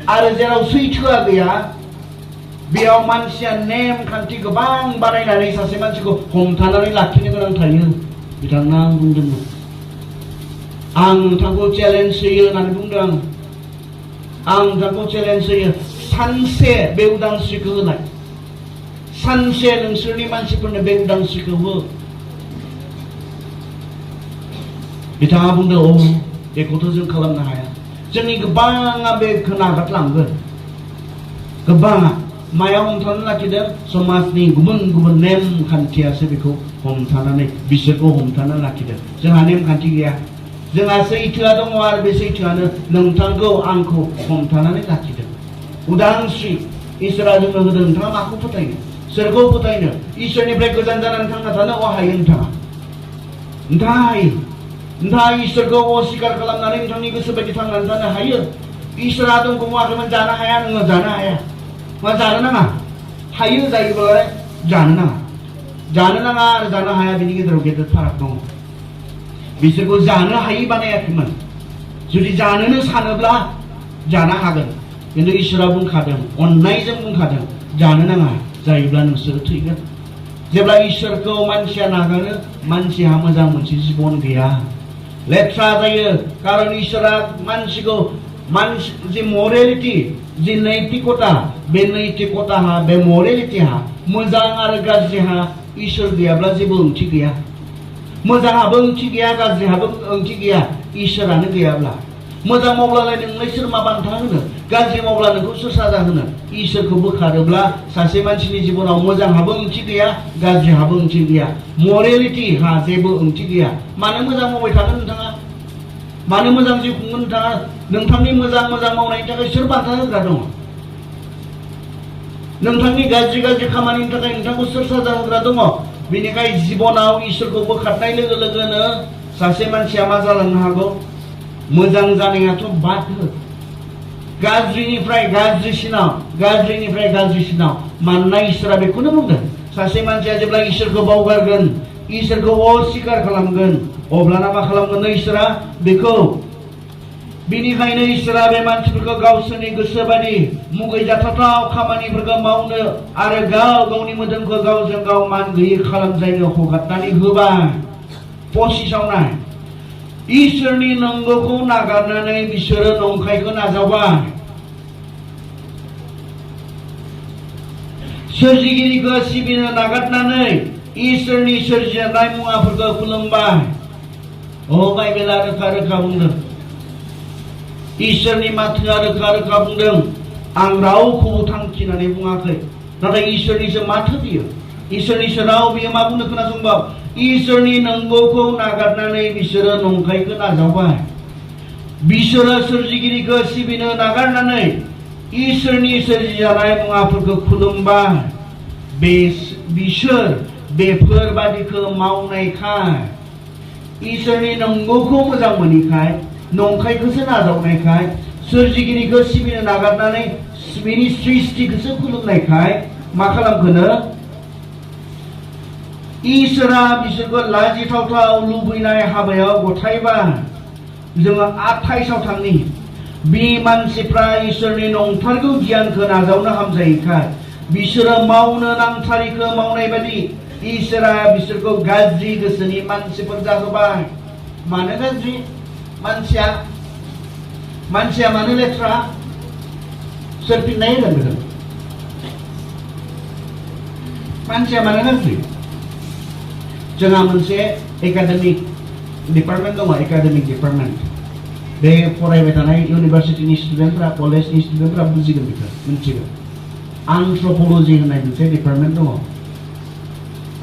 आरो जेराव सैथोआ गैया बेयाव मानसिया नेमखान्थि गोबां बानायनानै सासे मानसिखौ हमथानानै लाखिनो गोनां थायो बिथांनो आं बुंदोंमोन आं नोंथांखौ चेलेन्ज होयो होननानै बुंदों आं नोंथांखौ चेलेन्ज होयो सानसे बे उदांस्रिखौ होनाय सानसे नोंसोरनि मानसिफोरनो बे उदांस्रिखौ हो बिथाङा बुंदों औ बेखौथ' जों खालामनो हाया जोंनि गोबाङा बेखौ नागारलांगोन गोबाङा माया हमथानानै लाखिदों समाजनि गुबुन गुबुन नेमखान्थियासो बेखौ हमथानानै बिसोरखौ हमथानानै लाखिदों जोंहा नेमखान्थि गैया जोंहा सैथोआ दङ आरो बे सैथोआनो नोंथांखौ आंखौ हमथानानै लाखिदों उदांस्रि इसोरा जोंनो होदों नोंथाङा माखौ फोथायनो सोरखौ फोथायनो इसोरनिफ्राय गोजान जानानै थांना थानो हायो नोंथाङा हायो नोंथाङा इसोरखौ अस्वीकार खालामनानै नोंथांनि गोसो बायदि थांनानै थानो हायो इसोरा दंखौ माखौमोन जानो हाया नोङो जानो हाया मा जानो नाङा हायो जायोबालाय जानो नाङा आरो जानो हाया बिनि गेजेराव गेदेर फाराग दङ बिसोरखौ जानो हायि बानायाखैमोन जुदि जानोनो सानोब्ला जानो हागोन किन्तु इसोरा बुंखादों अननायजों बुंखादों जानो नाङा जायोब्ला नोंसोर थैगोन जेब्ला इसोरखौ मानसिया नागारो मानसिहा मोजां मोनसे जिबन गैया लेथ्रा जायो कारन इसोरा मानसिखौ जि मरेलिटी जि नैतिकता बे नैतिकताहा बे मरेलिटीहा मोजां आरो गाज्रिहा इसोर गैयाब्ला जेबो ओंथि गैया मोजाङाबो ओंथि गैया गाज्रिहाबो ओंथि गैया इसोरानो गैयाब्ला मोजां मावब्लालाय नोंलाय सोर मा बान्था होनो गाज्रि मावब्ला नोंखौ सोर साजा होनो इसोरखौ बोखारोब्ला सासे मानसिनि जिबनाव मोजांहाबो ओंथि गैया गाज्रिहाबो ओंथि गैया मरेलिटीहा जेबो ओंथि गैया मानो मोजां मावबाय थागोन नोंथाङा मानो मोजां जिउ खुंगोन नोंथाङा नोंथांनि मोजां मावनायनि थाखाय सोर बान्था होग्रा दङ नोंथांनि गाज्रि खामानिनि थाखाय नोंथांखौ सोर साजा होग्रा दङ बेनिखायनो जिबनाव इसोरखौ बोखारनाय लोगो लोगोनो सासे मानसिया मा जालांनो हागौ मोजां जानायाथ' बाद हो गाज्रिनिफ्राय गाज्रिसिनाव मानोना इसोरा बेखौनो बुंदों सासे मानसिया जेब्ला इसोरखौ बावगारगोन इसोरखौ अस्वीकार खालामगोन अब्लाना मा खालामगोन इसोरा बेखौ बेनिखायनो इसोरा बे मानसिफोरखौ गावसोरनि गोसो बायदि मुगैजाथाव खामानिफोरखौ मावनो आरो गावनि मोदोमखौ गावजों गाव मान गैयै खालामजायनो हगारनानै होबाय पसिसावनाय इसोरनि नंगौखौ नागारनानै बिसोरो नंखायखौ नाजावबाय सोरजिगिरिखौ सिबिनो नागारनानै इसोरनि सोरजिनाय मुवाफोरखौ खुलुमबाय बाइबेला रोखा बुंदों इसोरनि माथोआ रोखा बुंदों आं रावखौबो थांखिनानै बुङाखै नाथाय इसोरनिसो माथो बियो इसोरनिसो राव बियो मा बुंनो खोनासंबाव इसोरनि नंगौखौ नागारनानै बिसोरो नंखायखौ नाजावबाय बिसोरो सोरजिगिरिखौ सिबिनो नागारनानै इसोरनि सोरजिजानाय मुवाफोरखौ खुलुमबाय बिसोर बेफोरबादिखौ मावनायखाय इसोरनि नंगौखौ मोजां मोनिखाय नंखायखौसो नाजावनायखाय सोरजिगिरिखौ सिबिनो नागारनानै बिनि सृष्टिखौसो खुलुमनायखाय मा खालामखोनो इसोरा बिसोरखौ लाजिथावथाव लुबैनाय हाबायाव गथायबा जोङो 28आव थांनि बे मानसिफ्रा इसोरनि नंथारगौ गियानखौ नाजावनो हामजायैखाय बिसोरो मावनो नांथारिखौ मावनाय बादि इसोरा बिसोरखौ गाज्रि गोसोनि मानसिफोर जाहोबाय। मानो गाज्रि? मानसिया मानो लेथ्रा? सोर फिननाय होगोन बेखौ? मानसिया मानो गाज्रि? जोंहा मोनसे एकाडेमिक डिपार्टमेंट दङ, एकाडेमिक डिपार्टमेंट। बे फरायबाय थानाय इउनिभार्सिटिनि स्टुडेन्टफ्रा, कलेजनि स्टुडेन्टफ्रा बुजिगोन बेखौ, मिन्थिगोन। एन्थ्रपलजि होननाय मोनसे डिपार्टमेंट दङ।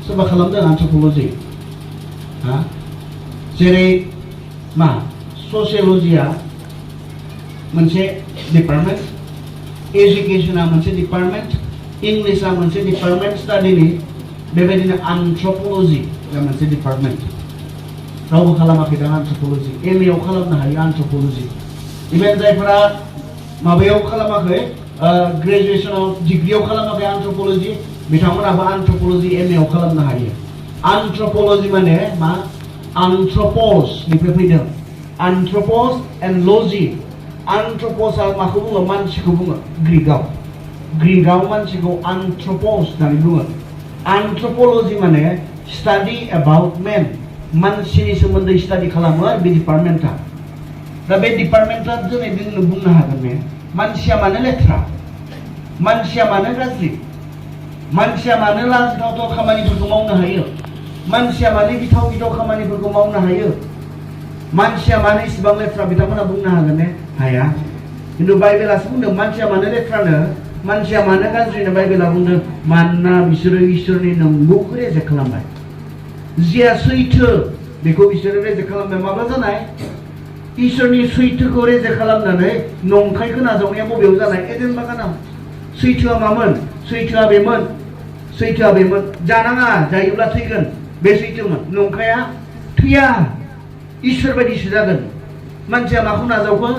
सोरबा खालामदों एन्थ्रपलजि? जेरै मा ससियलजिया मोनसे डिपार्टमेंट, एजुकेशना मोनसे डिपार्टमेंट, इंलिशा मोनसे डिपार्टमेंट स्टाडिनि, बेबायदिनो एन्थ्रपलजि मोनसे डिपार्टमेंट। रावबो खालामाखै दा एन्थ्रपलजि। एम ए आव खालामनो हायो एन्थ्रपलजि। इभेन जायफोरा माबायाव खालामाखै, ग्रेजुएशनाव डिग्रियाव खालामाखै एन्थ्रपलजि, बिथांमोनाबो एन्थ्रपलजि एम ए आव खालामनो हायो। एन्थ्रपलजि माने मा? एन्थ्रपस निफ्राय फैदों। एन्थ्रपस एन्ड लजि। एन्थ्रपसआ माखौ बुङो? मानसिखौ बुङो ग्रीकआव मानसिखौ एन्थ्रपस होननानै बुङो। एन्थ्रपलजि माने स्टाडि एबाउट मेन, मानसिनि सोमोन्दै स्टाडि खालामो आरो बे डिपार्टमेन्टआ। दा बे डिपार्टमेन्टआ दिनै जोंनो बुंनो हागोन ने मानसिया मानो लेथ्रा, मानसिया मानो गाज्रि, मानसिया मानो लाजिथावथाव खामानिफोरखौ मावनो हायो, मानसिया मानो गिथाव खामानिफोरखौ मावनो हायो, मानसिया मानो इसिबां लेथ्रा, बिथांमोना बुंनो हागोन ने? हाया। खिन्थु बाइबेलासो बुंदों मानसिया मानो लेथ्रानो, मानसिया मानो गाज्रिनो। बाइबेला बुंदों मानोना बिसोरो इसोरनि नंगौखौ रेजेक्ट खालामबाय। जिया सैथो बेखौ बिसोरो रेजेक्ट खालामबाय। माबा जानाय? इसोरनि सैथोखौ रेजेक्ट खालामनानै नंखायखौ नाजावनाया बबेयाव जानाय? एदेन बागानाव। सैथोआ मामोन? सैथोआ बेमोन जानाङा, जायोब्ला थैगोन, बे सैथोमोन। नंखाया थैया, इसोर बायदिसो जागोन। मानसिया माखौ नाजावखो?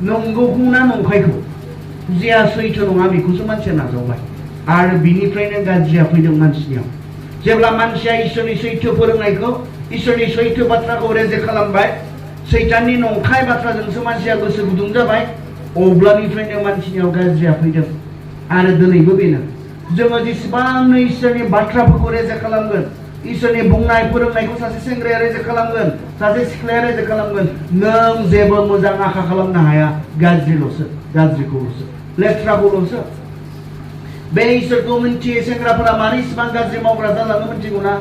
नंगौखौ ना नंखायखौ? जिया सैथो नङा बेखौसो मानसिया नाजावबाय आरो बिनिफ्रायनो गाज्रिया फैदों मानसिनियाव। जेब्ला मानसिया इसोरनि सैथो फोरोंनायखौ, इसोरनि सैथो बाथ्राखौ रेजेक्ट खालामबाय, सैताननि नंखाय बाथ्राजोंसो मानसिया गोसो गुदुं जाबाय, अब्लानिफ्रायनो मानसिनियाव गाज्रिया फैदों। आरो दिनैबो बेनो, जोङो जेसेबांनो इसोरनि बाथ्राफोरखौ रेजेक्ट खालामगोन, इसोरनि बुंनाय फोरोंनायखौ सासे सेंग्राया रेजेक्ट खालामगोन, सासे सिख्लाया रेजेक्ट खालामगोन, नों जेबो मोजां आखा खालामनो हाया। गाज्रिखौल'सो, लेथ्राखौल'सो। बे इसोरखौ मिन्थियै सेंग्राफोरा मानो इसिबां गाज्रि मावग्रा जालाङो मिन्थिगौ ना?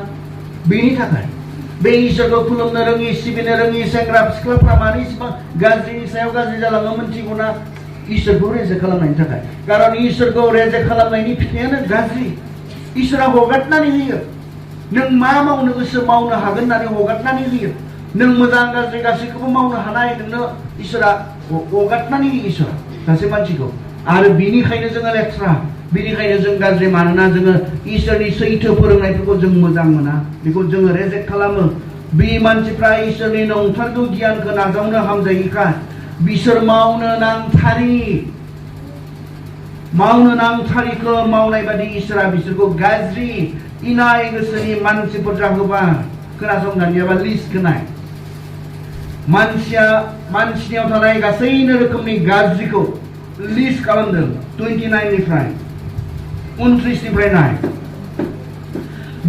बेनि थाखाय। बे इसोरखौ खुलुमनो रोङि, सिबिनो रोङि सेंग्रा सिख्लाफोरा मानो इसिबां गाज्रिनि सायाव गाज्रि जालाङो मिन्थिगौ ना? इसोरखौ रेजेक्ट खालामनायनि थाखाय। खारन इसोरखौ रेजेक्ट खालामनायनि फिथाइयानो गाज्रि। इसोरा हगारनानै होयो, नों मा मावनो गोसो मावनो हागोन होननानै हगारनानै होयो। नों मोजां गाज्रि गासैखौबो मावनो हानाय नोंनो इसोरा हगारनानै होयो, इसोरा सासे मानसिखौ। आरो बिनिखायनो जोङो लेथ्रा, बिनिखायनो जों गाज्रि। मानोना जोङो इसोरनि सैथो फोरोंनायफोरखौ जों मोजां मोना, बेखौ जोङो रेजेक्ट खालामो। बे मानसिफ्रा इसोरनि नंथारगौ गियानखौ नाजावनो हामजायैखाय बिसोर मावनो नांथारिखौ मावनाय बादि इसोरा बिसोरखौ गाज्रि इनाय गोसोनि मानसिफोर जाहोबा। खोनासं दानियाबा लिस्ट खोनाय। मानसिनियाव थानाय गासैनो रोखोमनि गाज्रिखौ लिस्ट खालामदों। 29निफ्राय 29निफ्राय नाय।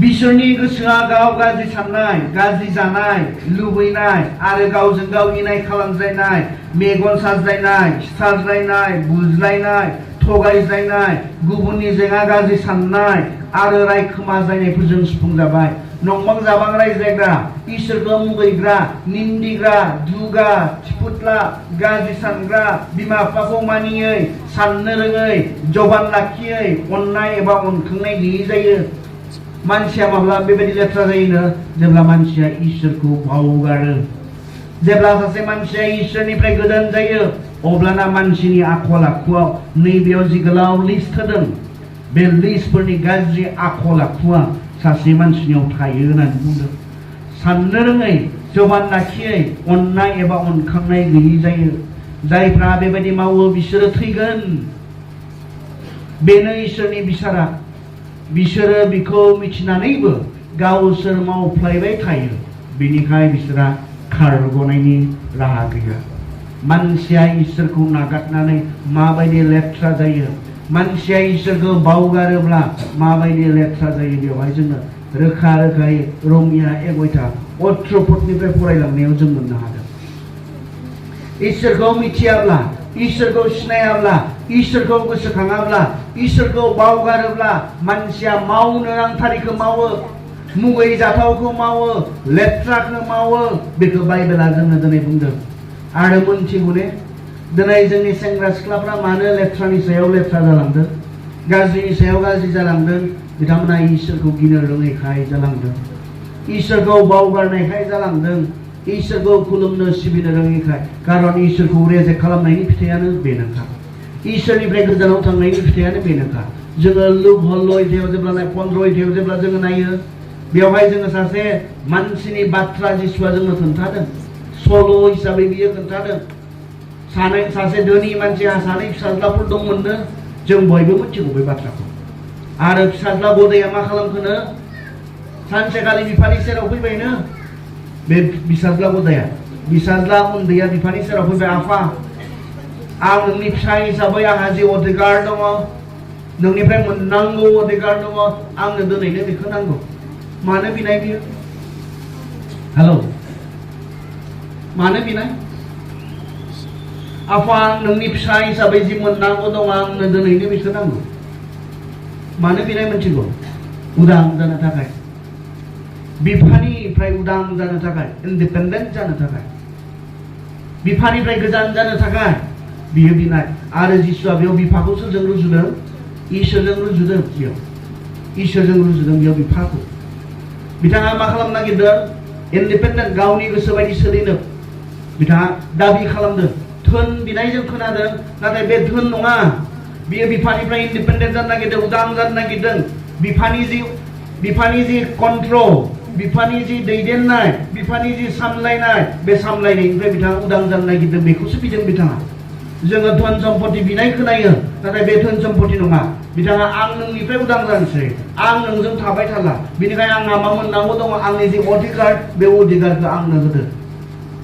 बिसोरनि गोसोआ गाव गाज्रि साननाय, गाज्रि जानाय, लुबैनाय आरो गावजों गाव इनाय खालामज्लायनाय, मेगन साज्लायनाय, सिथारज्लायनाय, बुज्लायनाय, थगायज्लायनाय, गुबुननि जेंना गाज्रि साननाय आरो रायखोमाज्लायनायफोरजों सुफुंजाबाय। नंबां जाबां रायज्लायग्रा, इसोरखौ मुगैग्रा, निन्दिग्रा, दुगा, थिफुथला, गाज्रि सानग्रा, बिमा बिफाखौ मानियै, साननो रोङै, जबान लाखियै, अननाय एबा अनखांनाय गैयै जायो। मानसिया माब्ला बेबायदि लेथ्रा जायोनो? जेब्ला मानसिया इसोरखौ बावगारो। जेब्ला सासे मानसिया इसोरनिफ्राय गोजान जायो, अब्लाना मानसिनि आखल आखुआव नैबेयाव जि गोलाव लिस्ट होदों, बे लिस्टफोरनि गाज्रि आखल आखुआ सासे मानसिनियाव थायो होननानै बुंदों। साननो रोङै जबान लाखियै अननाय एबा अनखांनाय गैयि जायो जायफ्रा बेबायदि मावो बिसोरो थैगोन बेनो इसोरनि बिसारा बिसोरो बिखौ मिथिनानैबो गावसोर मावफ्लायबाय थायो बेनिखाय बिसोरा खारग'नायनि राहा गैया मानसिया इसोरखौ नागारनानै माबायदि लेथ्रा जायो मानसिया इसोरखौ बावगारोब्ला माबायदि लेथ्रा जायो बेवहाय जोङो रोखा रोखायै रमिया 1:18 पदनिफ्राय फरायलांनायाव जों मोननो हादों इसोरखौ मिथियाब्ला इसोरखौ सिनायाब्ला इसोरखौ गोसोखाङाब्ला इसोरखौ बावगारोब्ला मानसिया मावनो नांथारिखौ मावो मुगै जाथावखौ मावो लेथ्राखौ मावो बेखौ बाइबेला जोंनो दिनै बुंदों आरो मोनथिगौ ने दिनै जोंनि सेंग्रा सिख्लाफ्रा मानो लेथ्रानि सायाव लेथ्रा जालांदों गाज्रिनि सायाव गाज्रि जालांदों बिथांमोना इसोरखौ गिनो रोङैखाय जालांदों इसोरखौ बावगारनायखाय जालांदों इसोरखौ खुलुमनो सिबिनो रोङैखाय खारन इसोरखौ रेजेक्ट खालामनायनि फिथाइयानो बेनोखा इसोरनिफ्राय गोजानाव थांनायनि फिथाइयानो बेनोखा जोङो लुक 15 जेब्ला 15 जेब्ला जोङो नायो बेवहाय जोङो सासे मानसिनि बाथ्रा जिसुआ जोंनो खोन्थादों सल' हिसाबै बियो खोन्थादों सासे धोनि मानसिया सानै फिसाज्लाफोर दंमोननो जों बयबो मिथिगौ बे बाथ्राखौ आरो फिसाज्ला गदाया मा खालामखोनो सानसेखालि बिफानि सेराव फैबायनो बे फिसाज्ला गदाया फिसाज्ला उन्दैया बिफानि सेराव फैबाय आफा आं नोंनि फिसा हिसाबै आंहा जि अधिकार दङ नोंनिफ्राय मोननांगौ अधिकार दङ आंनो दिनैनो बेखौ नांगौ मानो बिनाय बियो हेलौ मानो बिनाय आफा आं नोंनि फिसा हिसाबै जि मोननांगौ दङ आंनो दिनैनो बेखौ नांगौ मानो बिनाय मोनथिगौ उदां जानो थाखाय बिफानिफ्राय उदां जानो थाखाय इन्डिपेन्डेन्ट जानो थाखाय बिफानिफ्राय गोजान जानो थाखाय बियो बिनाय आरो जिसुआ बेयाव बिफाखौसो जों रुजुदों इसोरजों रुजुदों बेयाव इसोरजों रुजुदों बेयाव बिफाखौ बिथाङा मा खालामनो नागिरदों इन्डिपेन्डेन्ट गावनि गोसो बायदि सोलिनो बिथाङा दाबि खालामदों धोन बिनाय जों खोनादों नाथाय बे धोन नङा बियो बिफानिफ्राय इन्डिपेन्डेन्ट जानो नागिरदों उदां जानो नागिरदों बिफानि जि कन्ट्रल बिफानि जि दैदेननाय बिफानि जि सामलायनाय बे सामलायनायनिफ्राय बिथाङा उदां जानो नागिरदों बेखौसो बिदों बिथाङा जोङो धन सम्पति बिनाय खोनायो नाथाय बे धन सम्पति नङा बिथाङा आं नोंनिफ्राय उदां जानोसै आं नोंजों थाबाय थाला बेनिखायनो आंहा मा मोननांगौ दङ आंनि जि अधिकार बे अधिकारखौ आंनो होदो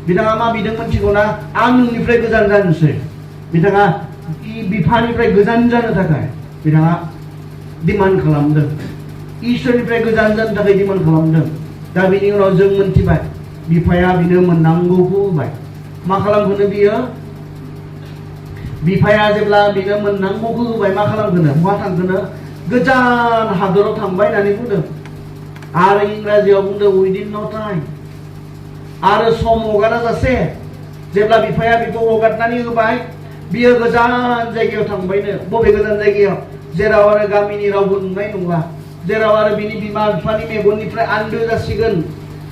बिथाङा मा बिदों मोनथिगौना आं नोंनिफ्राय गोजान जानोसै बिथाङा बिफानिफ्राय गोजान जानो थाखाय बिथाङा डिमान्ड खालामदों इसोरनिफ्राय गोजान जानो थाखाय डिमान्ड खालामदों दा बेनि उनाव जों मोनथिबाय बिफाया बिनो मोननांगौखौ होबाय मा खालामगोन बियो बिफाया जेब्ला बिनो मोननांगौखौ होबाय मा खालामगोन बहा थांगोन गोजान हादराव थांबाय होननानै बुंदों आरो इंराजियाव बुंदों उइदिन नो टाइम आरो सम हगारा जासे जेब्ला बिफाया बिखौ हगारनानै होबाय बियो गोजान जायगायाव थांबायनो बबे गोजान जायगायाव जेराव आरो गामिनि रावबो नुनाय नंला जेराव आरो बिनि बिमा बिफानि मेगननिफ्राय आन्दो जासिगोन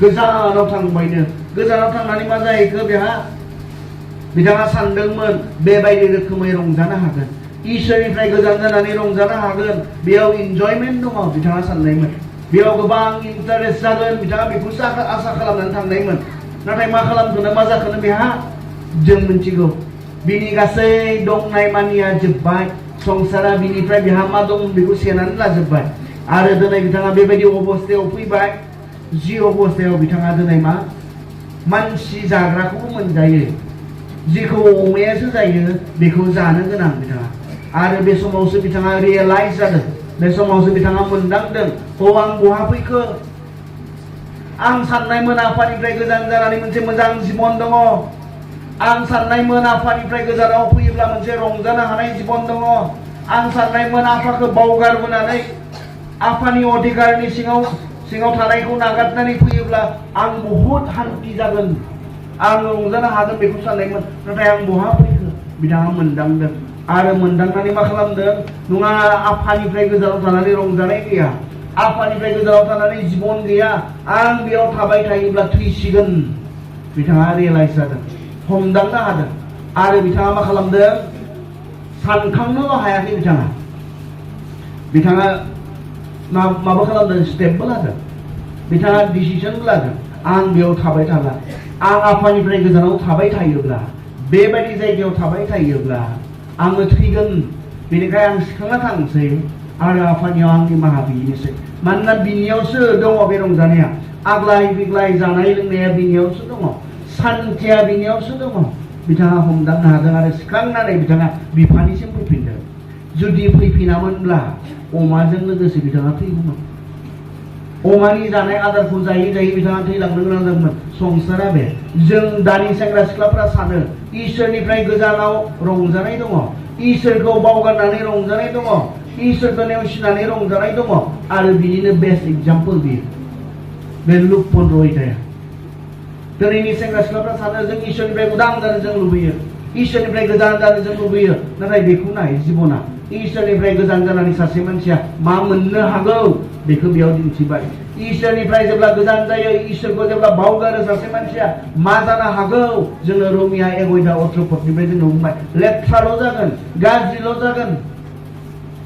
गोजानाव थांबायनो गोजानाव थांनानै मा जाहैखो बेहा बिथाङा सानदोंमोन बेबायदि रोखोमै रंजानो हागोन इसोरनिफ्राय गोजान जानानै रंजानो हागोन बेयाव इन्जयमेन्ट दङ बिथाङा साननायमोन बेयाव गोबां इन्टारेस्ट जागोन बिथाङा बेखौसो आसा खालामनानै थांनायमोन नाथाय मा खालामखोनो मा जाखोनो बेहा जों मिथिगौ बिनि गासै दंनाय मानिया जोब्बाय संसारा बिनिफ्राय बेहा मा दं बेखौ सेनानै लाजोब्बाय आरो दिनै बिथाङा बेबायदि अबस्थायाव फैबाय जि अबस्थायाव बिथाङा दिनै मा मानसि जाग्राखौबो मोनजायो जिखौ अमायासो जायो बेखौ जानो गोनां बिथाङा आरो बे समावसो बिथाङा रियेलाइज जादों बे समावसो बिथाङा मोनदांदों आं बहा फैखो आं साननायमोन आफानिफ्राय गोजान जानानै मोनसे मोजां जिबन दङ आं साननायमोन आफानिफ्राय गोजानाव फैयोब्ला मोनसे रंजानो हानाय जिबन दङ आं साननायमोन आफाखौ बावगारबोनानै आफानि अधिकारनि सिङाव थानायखौ नागारनानै फैयोब्ला आं बहुद हान्थि जागोन आं रंजानो हागोन बेखौ साननायमोन नाथाय आं बहा फैखो बिथाङा मोनदांदों आरो मोनदांनानै मा खालामदों नङा आफानिफ्राय गोजानाव थानानै रंजानाय गैया आफानिफ्राय गोजानाव थानानै जिबन गैया आं बेयाव थाबाय थायोब्ला थैसिगोन बिथाङा रियेलाइज जादों हमदांनो हादों आरो बिथाङा मा खालामदों सानखांनोल' हायाखै बिथाङा माबा खालामदों स्टेपबो लादों बिथाङा डिसिसनबो लादों आं बेयाव थाबाय थाला आं आफानिफ्राय गोजानाव थाबाय थायोब्ला बेबायदि जायगायाव थाबाय थायोब्ला आङो थैगोन बेनिखाय आं सिखांना थांसै आरो आफानियाव आंनि निमाहा बिनोसै मानोना बिनियावसो दङ बे रंजानाया आग्लाय बिग्लाय जानाय लोंनाया बिनियावसो दङ सान्थिया बिनियावसो दङ बिथाङा हमदांनो हादों आरो सिखांनानै बिथाङा बिफानिसिम फैफिनदों जुदि फैफिनामोनब्ला अमाजों लोगोसे बिथाङा थैगौमोन अमानि जानाय आदारखौ जायै जायै बिथाङा थैलांनो गोनां जादोंमोन संसारा बे जों दानि सेंग्रा सिख्लाफोरा सानो इसोरनिफ्राय गोजानाव रंजानाय दङ इसोरखौ बावगारनानै रंजानाय दङ इसोरखौ नेवसिनानै रंजानाय दङ आरो बिनिनो बेस्ट एग्जाम्पल बियो बे लुक 15 अध्याया दिनैनि सेंग्रा सिख्लाफ्रा सानो जों इसोरनिफ्राय उदां जानो जों लुबैयो इसोरनिफ्राय गोजान जानो जों लुबैयो नाथाय बेखौ नाय जिबना इसोरनिफ्राय गोजान जानानै सासे मानसिया मा मोननो हागौ बेखौ बेयाव दिन्थिबाय इसोरनिफ्राय जेब्ला गोजान जायो इसोरखौ जेब्ला बावगारो सासे मानसिया मा जानो हागौ जोङो रमिया 1:18 जोङो बुंबाय लेथ्राल' जागोन गाज्रिल' जागोन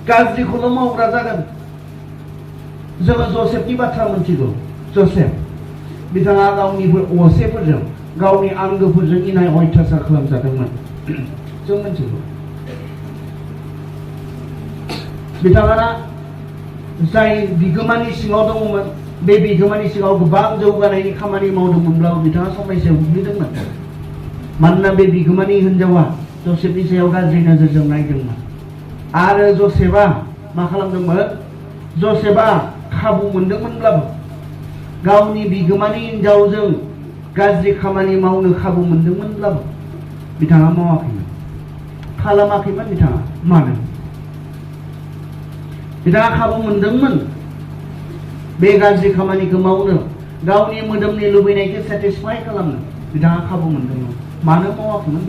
गाज्रिखौल' मावग्रा जागोन जोङो जसेफनि बाथ्रा मोनथिगौ जसेफ बिथाङा गावनि असेफोरजों गावनि आंगोफोरजों इनाय अयथासार खालामजादोंमोन जों मोनथिगौ बिथाङा जाय बिगोमानि सिङाव दङमोन बे बिगोमानि सिङाव गोबां जौगानायनि खामानि मावदोंमोनब्लाबो बिथाङा समयसायाव गोग्लैदोंमोन मानोना बे बिगोमानि हिनजावा जसेफनि सायाव गाज्रि नोजोरजों नायदोंमोन आरो जसेफआ मा खालामदोंमोन जसेफआ खाबु मोनदोंमोनब्लाबो गावनि बिगोमानि हिनजावजों गाज्रि खामानि मावनो खाबु मोनदोंमोनब्लाबो बिथाङा मावाखैमोन खालामाखैमोन बिथाङा मानो बिथाङा खाबु मोनदोंमोन बे गाज्रि खामानिखौ मावनो गावनि मोदोमनि लुबैनायखौ सेटिसफाइ खालामनो बिथाङा खाबु मोनदोंमोन मानो मावाखैमोन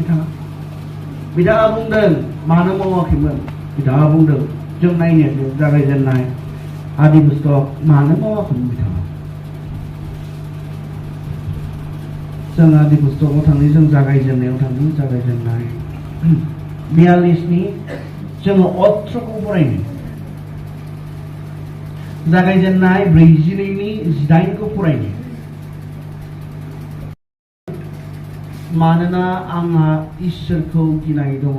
बिथाङा बुंदों मानो मावाखैमोन बिथाङा बुंदों जों नायनो जागायजेननाय आदि पुस्तक मानो मावाखैमोन बिथाङा जों आदि पुस्तकाव थांनाय जों जागायजेननायाव थांदों जागायजेननाय 42नि जोङो 18खौ फरायनो जागायजेननाय 42नि 18खौ फरायनो मानोना आंहा इसोरखौ गिनाय दङ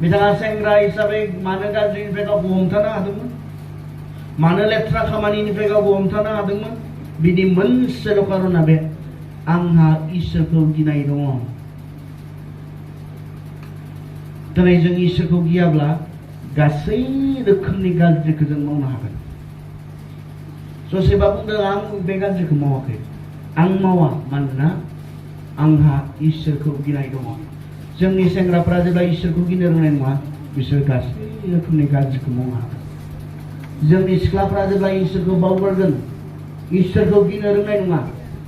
बिथाङा सेंग्रा हिसाबै मानो गाज्रिनिफ्राय गावखौ हमथानो हादोंमोन मानो लेथ्रा खामानिनिफ्राय गावखौ हमथानो हादोंमोन बिनि मोनसेल' कारना बे आंहा इसोरखौ गिनाय दङ दिनै जों इसोरखौ गियाब्ला गासै रोखोमनि गाज्रिखौ जों मावनो हागोन जसेफआ बुंदों आं बे गाज्रिखौ मावाखै आं मावा मानोना आंहा इसोरखौ गिनाय दङ जोंनि सेंग्राफ्रा जेब्ला इसोरखौ गिनो रोंनाय नङा बिसोर गासै रोखोमनि गाज्रिखौ मावनो हागोन जोंनि सिख्लाफ्रा जेब्ला इसोरखौ बावगारगोन इसोरखौ गिनो रोंनाय नङा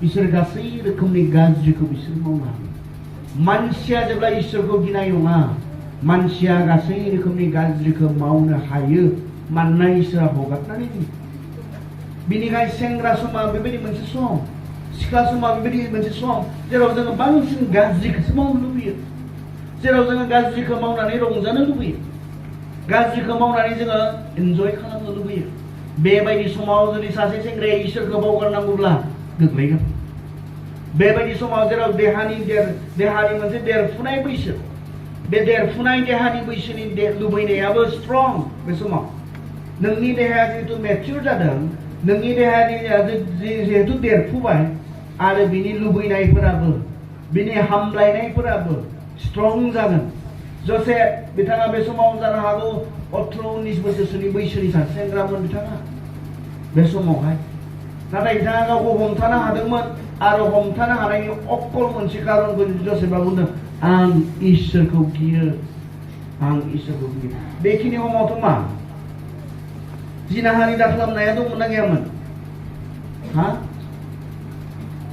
बिसोर गासै रोखोमनि गाज्रिखौ बिसोर मावनो हागोन मानसिया जेब्ला इसोरखौ गिनाय नङा मानसिया गासै रोखोमनि गाज्रिखौ मावनो हायो मानोना इसोरा हगारनानै होयो बेनिखायनो सेंग्रा समा बेबायदि मोनसे सम सिख्ला समा बेबायदि मोनसे सम जेराव जोङो बांसिन गाज्रिखौसो मावनो लुबैयो जेराव जोङो गाज्रिखौ मावनानै रंजानो लुबैयो गाज्रिखौ मावनानै जोङो एन्जय खालामनो लुबैयो बेबायदि समाव जुदि सासे सेंग्राया इसोरखौ बावगारनांगौब्ला गोग्लैगोन बेबायदि समाव जेराव देहानि मोनसे देरफुनाय बैसो बे देरफुनाय देहानि बैसोनि लुबैनायाबो स्ट्रं बे समाव नोंनि देहाया जिहेतु मेच्युर जादों नोंनि देहानि जिहेतु देरफुबाय आरो बिनि लुबैनायफोराबो बिनि हामलायनायफोराबो स्ट्रं जागोन जसेफ बिथाङा बे समाव जानो हागौ 18-19 बोसोरसोनि बैसोनि सासे सेंग्रामोन बिथाङा बे समावहाय नाथाय बिथाङा गावखौ हमथानो हादोंमोन आरो हमथानो हानायनि अकल मोनसे खारनखौ जसेफआ बुंदों आं इसोरखौ गियो बेखिनि समावथ' मा जिनाहारि दाखालामनाया दंमोन ना गैयामोन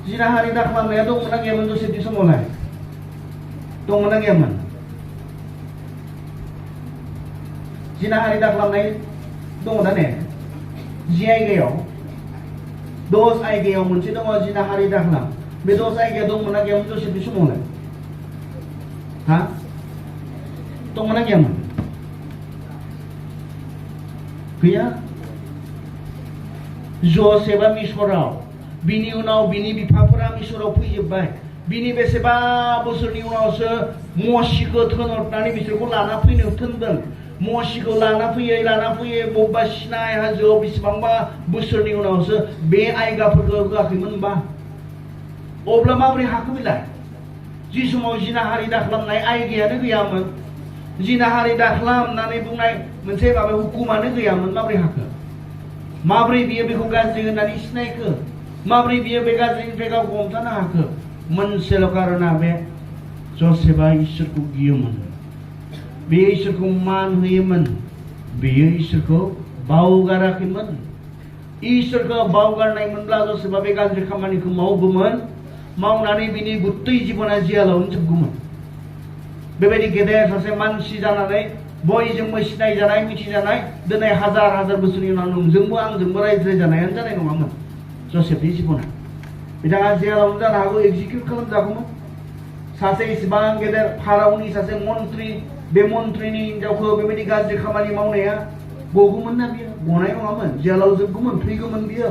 जिनाहारि दाखालामनाया दंमोन ना गैयामोन जसेफनि समावलाय दंमोन ना गैयामोन जिनाहारि दाखालामनाय दङ दा ने जि आयगायाव 10 आयगायाव मोनसे दङ जिनाहारि दाखालाम बे 10 आयगाया दंमोन ना गैयामोन जसेफनि समावलाय दंमोन ना गैयामोन गैया जसेफआ मिसराव बिनि उनाव बिनि बिफाफोरा मिसराव फैजोब्बाय बिनि बेसेबा बोसोरनि उनावसो मसिखौ थोनहरनानै बिसोरखौ लाना फैनो थोनदों मसिखौ लाना फैयै बबेबा सिनाय हाजोआव बेसेबांबा बोसोरनि उनावसो बे आयगाफोरखौ होआखैमोनबा अब्ला माबोरै हाखो बिलाय जि समाव जिनाहारि दाखालामनाय आयगायानो गैयामोन जिनाहारि दाखालामनानै बुंनाय मोनसे माबा हुकुमानो गैयामोन माबोरै हाखो माबोरै बियो बेखौ गाज्रि होननानै सिनायखो माबोरै बियो बे गाज्रिनिफ्राय गावखौ हमथानो हाखो मोनसेल' कारना बे जसेफआ इसोरखौ गियोमोन बे इसोरखौ मान होयोमोन बेयो इसोरखौ बावगाराखैमोन इसोरखौ बावगारनायमोनब्ला जसेफआ बे गाज्रि खामानिखौ मावगौमोन मावनानै बिनि गुत्तै जिबना जियालावनो जोबगौमोन बेबायदि गेदेर सासे मानसि जानानै बयजोंबो सिनायजानाय मिथिजानाय दिनै हाजार हाजार बोसोरनि उनाव नोंजोंबो आंजोंबो रायज्लायजानायानो जानाय नङामोन जसेफनि जिबना बिथाङा जेलावनो जानो हागौ एक्जिकिउट खालामजागौमोन सासे इसेबां गेदेर फारावनि सासे मन्त्रि बे मन्त्रिनि हिनजावखौ बेबायदि गाज्रि खामानि मावनाया गगौमोन ना बियो गनाय नङामोन जेलाव जोबगौमोन थैगौमोन बियो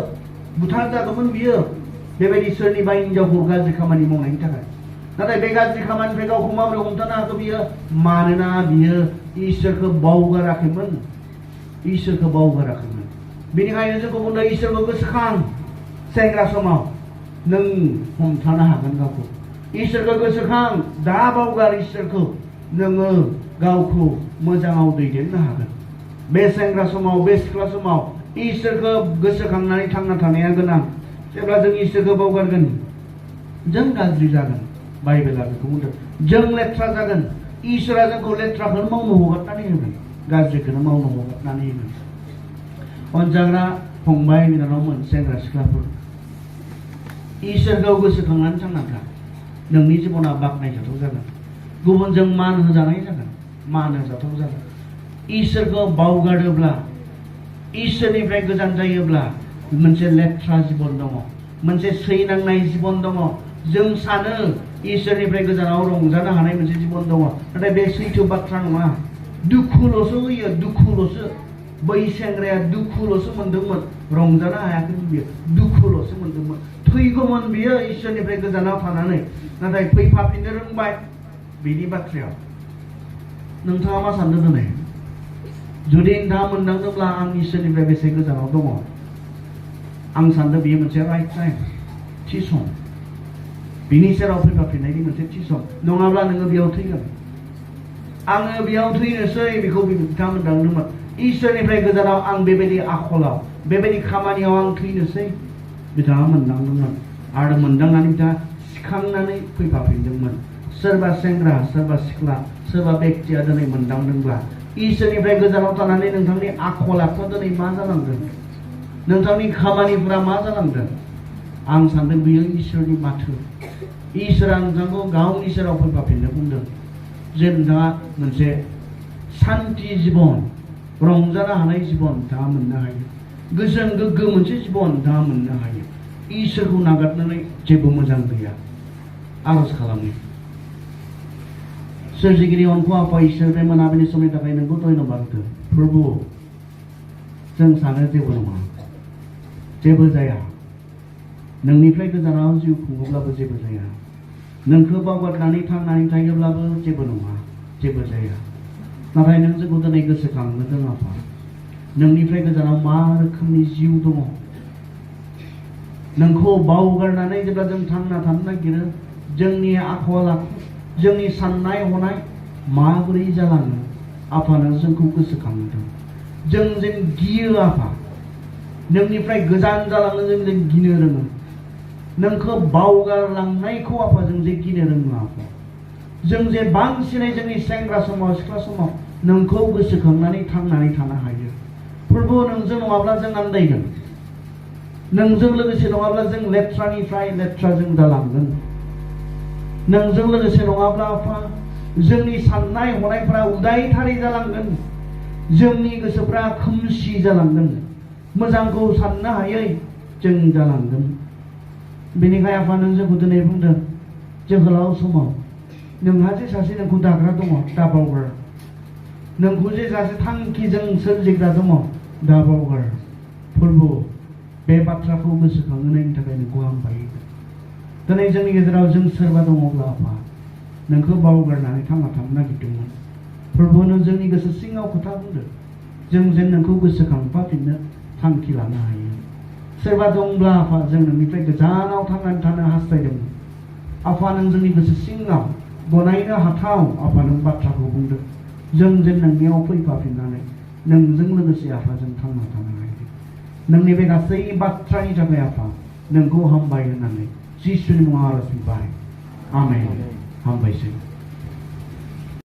बुथारजागौमोन बियो बेबायदि सोरनिबा हिनजावखौ गाज्रि खामानि मावनायनि थाखाय नाथाय बे गाज्रि खामानिनिफ्राय गावखौ माबोरै हमथानो हाखो बियो मानोना बियो इसोरखौ बावगाराखैमोन बेनिखायनो जोंखौ बुंदों इसोरखौ गोसोखां सेंग्रा समाव नों हमथानो हागोन गावखौ इसोरखौ गोसोखां दा बावगार इसोरखौ नोङो गावखौ मोजाङाव दैदेननो हागोन बे सेंग्रा समाव बे सिख्ला समाव इसोरखौ गोसोखांनानै थांना थानाया गोनां जेब्ला जों इसोरखौ बावगारगोन जों गाज्रि जागोन बाइबेला बेखौ बुंदों जों लेथ्रा जागोन इसोरा जोंखौ लेथ्राखौनो मावनो हगारनानै होगोन गाज्रिखौनो मावनो हगारनानै होगोन अनजाग्रा फंबाय बिनानावमोन सेंग्रा सिख्लाफोर इसोरखौ गोसोखांनानै थांना था नोंनि जिबना बाख्नायजाथाव जागोन गुबुनजों मान होजानाय जागोन मान होजाथाव जागोन इसोरखौ बावगारोब्ला इसोरनिफ्राय गोजान जायोब्ला मोनसे लेथ्रा जिबन दङ मोनसे सैनांनाय जिबन दङ जों सानो इसोरनिफ्राय गोजानाव रंजानो हानाय मोनसे जिबन दङ नाथाय बे सैथो बाथ्रा नङा दुखुल'सो होयो दुखुल'सो बै सेंग्राया दुखुल'सो मोनदोंमोन रंजानो हायाखैमोन बियो दुखुल'सो मोनदोंमोन थैगौमोन बियो इसोरनिफ्राय गोजानाव थानानै नाथाय फैफाफिननो रोंबाय बेनि बाथ्रायाव नोंथाङा मा सानदों दिनै जुदि नोंथाङा मोनदांदोंब्ला आं इसोरनिफ्राय बेसे गोजानाव दङ आं सानदों बेयो मोनसे राइट टाइम थि सम बिनि सेराव फैफाफिननायनि मोनसे थि सम नङाब्ला नोङो बेयाव थैगोन आङो बेयाव थैनोसै बेखौ बिथाङा मोनदांदोंमोन इसोरनिफ्राय गोजानाव आं बेबायदि आखलाव बेबायदि खामानियाव आं थैनोसै बिथाङा मोनदांदोंमोन आरो मोनदांनानै बिथाङा सिखांनानै फैफाफिनदोंमोन सोरबा सेंग्रा सोरबा सिख्ला सोरबा बेक्तिया दिनै मोनदांदोंब्ला इसोरनिफ्राय गोजानाव थानानै नोंथांनि आखल आखुआ दिनै मा जालांदों नोंथांनि खामानिफोरा मा जालांदों आं सानदों बेयो इसोरनि माथो इसोरा नोंथांखौ गावनि सेराव फैफाफिननो बुंदों जे नोंथाङा मोनसे सान्ति जिबन रंजानो हानाय जिबन नोंथाङा मोननो हायो गोजोन गोग्गो मोनसे जिबन नोंथाङा मोननो हायो इसोरखौ नागारनानै जेबो मोजां गैया आरज खालामो सोरजिगिरि अनखौ आफा इसोर बे मोनाबिलि समनि थाखाय नोंखौ धन्यबाद होदों प्रभु जों सानो जेबो नङा जेबो जाया नोंनिफ्राय गोजानाव जिउ खुङोब्लाबो जेबो जाया नोंखौ बावगारनानै थांनानै थायोब्लाबो जेबो नङा जेबो जाया नाथाय नों जोंखौ दिनै गोसोखांहोदों आफा नोंनिफ्राय गोजानाव मा रोखोमनि जिउ दङ नोंखौ बावगारनानै जेब्ला जों थांना थानो नागिरो जोंनि आखल आखु जोंनि साननाय हनाय माबोरै जालाङो आफा नों जोंखौ गोसोखांहोदों जों गियो आफा नोंनिफ्राय गोजान जालांनो जों गिनो रोङो नोंखौ बावगारलांनायखौ आफा जों जे गिनो रोङो आफा जों जे बांसिनै जोंनि सेंग्रा समाव सिख्ला समाव नोंखौ गोसोखांनानै थांनानै थानो हायो प्रभु नोंजों नङाब्ला जों आन्दायगोन नोंजों लोगोसे नङाब्ला जों लेथ्रानिफ्राय लेथ्रा जों जालांगोन नोंजों लोगोसे नङाब्ला आफा जोंनि साननाय हनायफोरा उदायथारै जालांगोन जोंनि गोसोफ्रा खोमसि जालांगोन मोजांखौ साननो हायै जों जालांगोन बेनिखाय आफा नों जोंखौ दिनै बुंदों जोहोलाव समाव नोंहा जे सासे नोंखौ दाग्रा दङ दा बावगार नोंखौ जे सासे थांखिजों सोरजिग्रा दङ दा बावगार प्रभु बे बाथ्राखौ गोसोखांहोनायनि थाखाय नोंखौ हामबाय दिनै जोंनि गेजेराव जों सोरबा दङब्ला आफा नोंखौ बावगारनानै थांना थानो नागिरदोंमोन प्रभु नों जोंनि गोसो सिङाव खोथा बुंदो जों जेन नोंखौ गोसोखांफाफिननो थांखि लानो हायो सोरबा दंब्ला आफा जों नोंनिफ्राय गोजानाव थांनानै थानो हास्थायदोंमोन आफा नों जोंनि गोसो सिङाव गनायनो हाथाव आफा नों बाथ्राखौ बुंदों जों जेन नोंनियाव फैफाफिननानै नोंजों लोगोसे आफा जों थांना थानो हायो नोंनि बे गासै बाथ्रानि थाखाय आफा नोंखौ हामबाय होननानै जिसुनि मुङाव आरज बिबाय आमेन हामबायसै